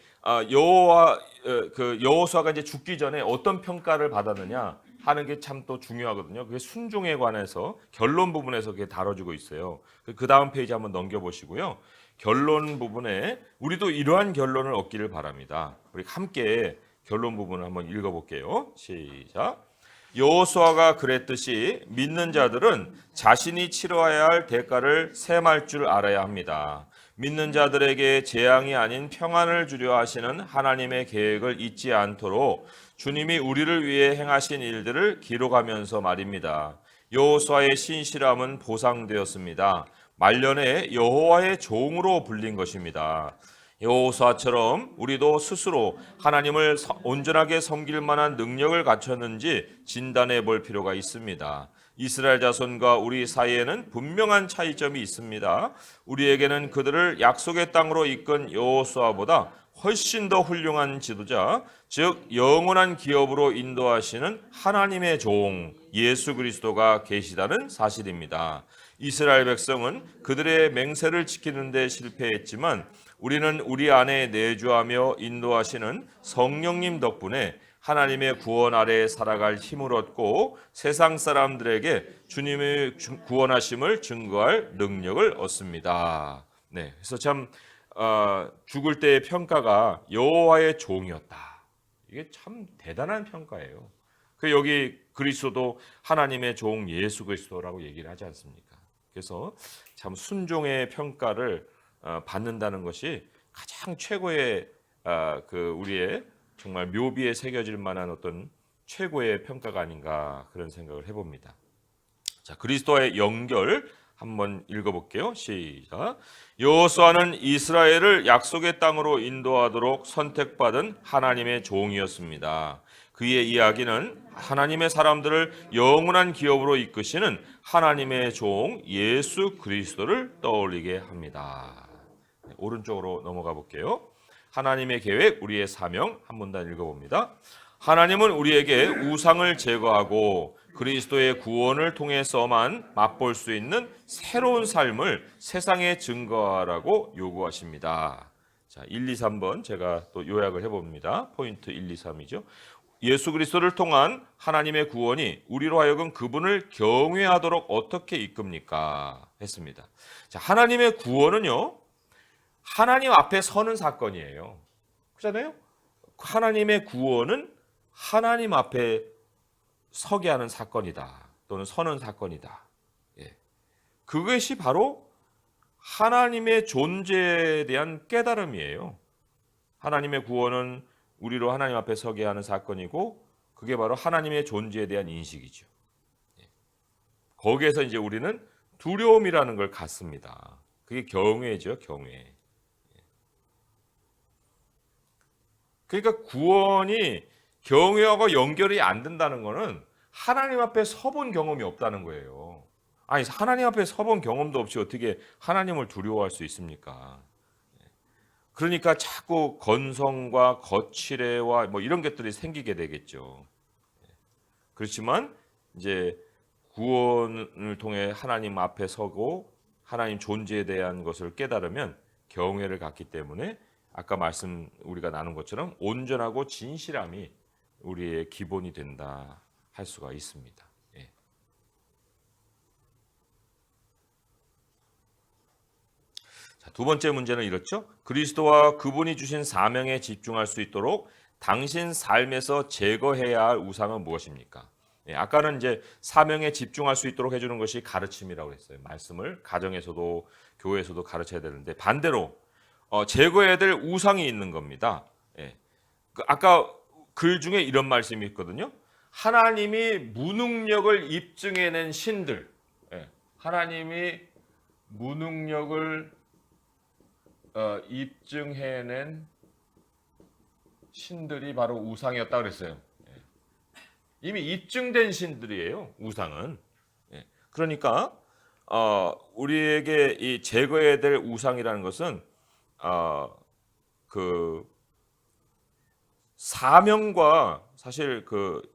여호수아가 이제 죽기 전에 어떤 평가를 받았느냐 하는 게 참 또 중요하거든요. 그게 순종에 관해서 결론 부분에서 그게 다뤄지고 있어요. 그 다음 페이지 한번 넘겨보시고요. 결론 부분에 우리도 이러한 결론을 얻기를 바랍니다. 우리 함께 결론 부분을 한번 읽어볼게요. 시작. 여호수아가 그랬듯이 믿는 자들은 자신이 치러야 할 대가를 셈할 줄 알아야 합니다. 믿는 자들에게 재앙이 아닌 평안을 주려 하시는 하나님의 계획을 잊지 않도록 주님이 우리를 위해 행하신 일들을 기록하면서 말입니다. 여호수아의 신실함은 보상되었습니다. 말년에 여호와의 종으로 불린 것입니다. 여호수아처럼 우리도 스스로 하나님을 온전하게 섬길 만한 능력을 갖췄는지 진단해 볼 필요가 있습니다. 이스라엘 자손과 우리 사이에는 분명한 차이점이 있습니다. 우리에게는 그들을 약속의 땅으로 이끈 여호수아보다 훨씬 더 훌륭한 지도자, 즉 영원한 기업으로 인도하시는 하나님의 종 예수 그리스도가 계시다는 사실입니다. 이스라엘 백성은 그들의 맹세를 지키는 데 실패했지만 우리는 우리 안에 내주하며 인도하시는 성령님 덕분에 하나님의 구원 아래 살아갈 힘을 얻고 세상 사람들에게 주님의 구원하심을 증거할 능력을 얻습니다. 네, 그래서 참 죽을 때의 평가가 여호와의 종이었다. 이게 참 대단한 평가예요. 그 여기 그리스도도 하나님의 종 예수 그리스도라고 얘기를 하지 않습니까? 그래서 참 순종의 평가를 받는다는 것이 가장 최고의 우리의 정말 묘비에 새겨질 만한 어떤 최고의 평가가 아닌가 그런 생각을 해봅니다. 자, 그리스도와의 연결 한번 읽어볼게요. 시작. 여호수아는 이스라엘을 약속의 땅으로 인도하도록 선택받은 하나님의 종이었습니다. 그의 이야기는 하나님의 사람들을 영원한 기업으로 이끄시는 하나님의 종 예수 그리스도를 떠올리게 합니다. 네, 오른쪽으로 넘어가 볼게요. 하나님의 계획, 우리의 사명 한 문단 읽어봅니다. 하나님은 우리에게 우상을 제거하고 그리스도의 구원을 통해서만 맛볼 수 있는 새로운 삶을 세상에 증거하라고 요구하십니다. 자, 1, 2, 3번 제가 또 요약을 해봅니다. 포인트 1, 2, 3이죠. 예수 그리스도를 통한 하나님의 구원이 우리로 하여금 그분을 경외하도록 어떻게 이끕니까? 했습니다. 자, 하나님의 구원은요, 하나님 앞에 서는 사건이에요. 그렇잖아요? 하나님의 구원은 하나님 앞에 서게 하는 사건이다. 또는 서는 사건이다. 예. 그것이 바로 하나님의 존재에 대한 깨달음이에요. 하나님의 구원은 우리로 하나님 앞에 서게 하는 사건이고 그게 바로 하나님의 존재에 대한 인식이죠. 예. 거기에서 이제 우리는 두려움이라는 걸 갖습니다. 그게 경외죠, 경외. 그러니까 구원이 경외하고 연결이 안 된다는 것은 하나님 앞에 서본 경험이 없다는 거예요. 아니, 하나님 앞에 서본 경험도 없이 어떻게 하나님을 두려워할 수 있습니까? 그러니까 자꾸 건성과 거칠애와 뭐 이런 것들이 생기게 되겠죠. 그렇지만 이제 구원을 통해 하나님 앞에 서고 하나님 존재에 대한 것을 깨달으면 경외를 갖기 때문에 아까 우리가 나눈 것처럼 온전하고 진실함이 우리의 기본이 된다 할 수가 있습니다. 예. 자, 두 번째 문제는 이렇죠. 그리스도와 그분이 주신 사명에 집중할 수 있도록 당신 삶에서 제거해야 할 우상은 무엇입니까? 예, 아까는 이제 사명에 집중할 수 있도록 해주는 것이 가르침이라고 했어요. 말씀을 가정에서도 교회에서도 가르쳐야 되는데 반대로 제거해야 될 우상이 있는 겁니다. 예. 아까 글 중에 이런 말씀이 있거든요. 하나님이 무능력을 입증해낸 신들, 예. 하나님이 무능력을 입증해낸 신들이 바로 우상이었다 그랬어요. 이미 입증된 신들이에요. 우상은. 그러니까 우리에게 이 제거해야 될 우상이라는 것은 그 사명과 사실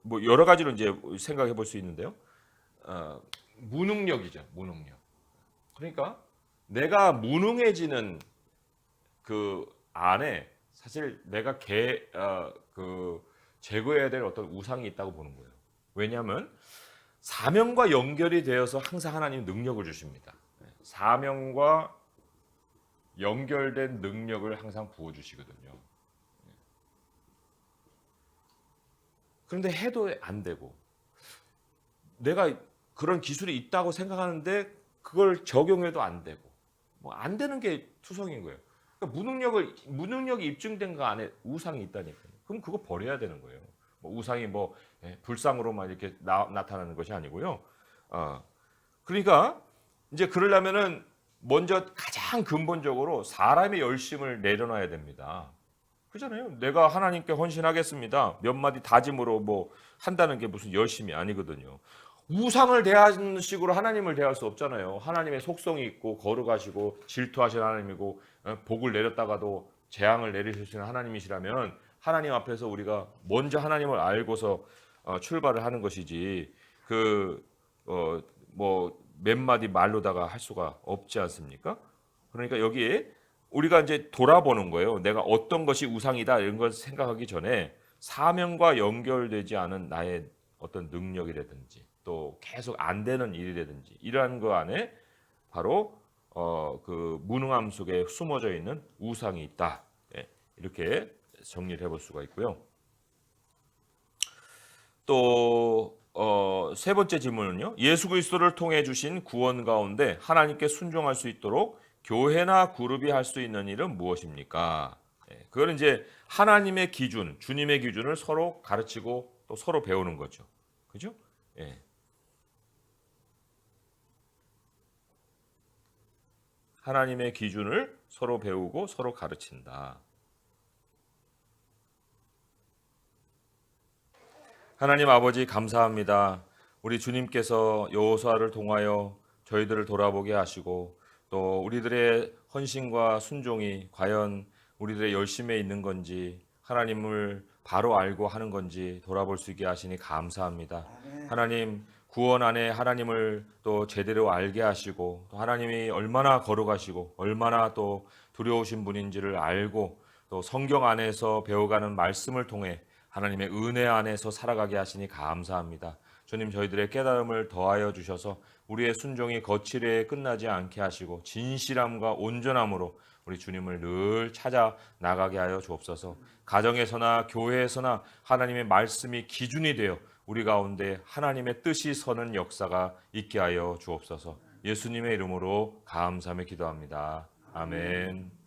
뭐 여러 가지로 이제 생각해 볼 수 있는데요. 무능력이죠. 무능력. 그러니까 내가 무능해지는 그 안에 사실 내가 제거해야 될 어떤 우상이 있다고 보는 거예요. 왜냐하면 사명과 연결이 되어서 항상 하나님 능력을 주십니다. 사명과 연결된 능력을 항상 부어주시거든요. 그런데 해도 안 되고 내가 그런 기술이 있다고 생각하는데 그걸 적용해도 안 되고 뭐 안 되는 게 투성인 거예요. 그러니까 무능력이 입증된 거 안에 우상이 있다니까요. 그럼 그거 버려야 되는 거예요. 뭐 우상이 뭐 불상으로만 이렇게 나타나는 것이 아니고요. 그러니까 이제 그러려면은 먼저 가장 근본적으로 사람의 열심을 내려놔야 됩니다. 그렇잖아요. 내가 하나님께 헌신하겠습니다. 몇 마디 다짐으로 뭐 한다는 게 무슨 열심이 아니거든요. 우상을 대하는 식으로 하나님을 대할 수 없잖아요. 하나님의 속성이 있고 거룩하시고 질투하신 하나님이고 복을 내렸다가도 재앙을 내리시는 하나님이시라면 하나님 앞에서 우리가 먼저 하나님을 알고서 출발을 하는 것이지 뭐 몇 마디 말로다가 할 수가 없지 않습니까? 그러니까 여기에 우리가 이제 돌아보는 거예요. 내가 어떤 것이 우상이다 이런 걸 생각하기 전에 사명과 연결되지 않은 나의 어떤 능력이라든지 또 계속 안 되는 일이라든지 이러한 거 안에 바로 그 무능함 속에 숨어져 있는 우상이 있다. 이렇게 정리를 해볼 수가 있고요. 또 세 번째 질문은요. 예수 그리스도를 통해 주신 구원 가운데 하나님께 순종할 수 있도록 교회나 그룹이 할 수 있는 일은 무엇입니까? 그거는 이제 하나님의 기준, 주님의 기준을 서로 가르치고 또 서로 배우는 거죠. 그죠? 하나님의 기준을 서로 배우고 서로 가르친다. 하나님 아버지 감사합니다. 우리 주님께서 여호수아를 통하여 저희들을 돌아보게 하시고 또 우리들의 헌신과 순종이 과연 우리들의 열심에 있는 건지 하나님을 바로 알고 하는 건지 돌아볼 수 있게 하시니 감사합니다. 하나님 구원 안에 하나님을 또 제대로 알게 하시고 또 하나님이 얼마나 거룩하시고 얼마나 또 두려우신 분인지를 알고 또 성경 안에서 배워가는 말씀을 통해 하나님의 은혜 안에서 살아가게 하시니 감사합니다. 주님 저희들의 깨달음을 더하여 주셔서 우리의 순종이 거칠에 끝나지 않게 하시고 진실함과 온전함으로 우리 주님을 늘 찾아 나가게 하여 주옵소서. 가정에서나 교회에서나 하나님의 말씀이 기준이 되어 우리 가운데 하나님의 뜻이 서는 역사가 있게 하여 주옵소서. 예수님의 이름으로 감사하며 기도합니다. 아멘.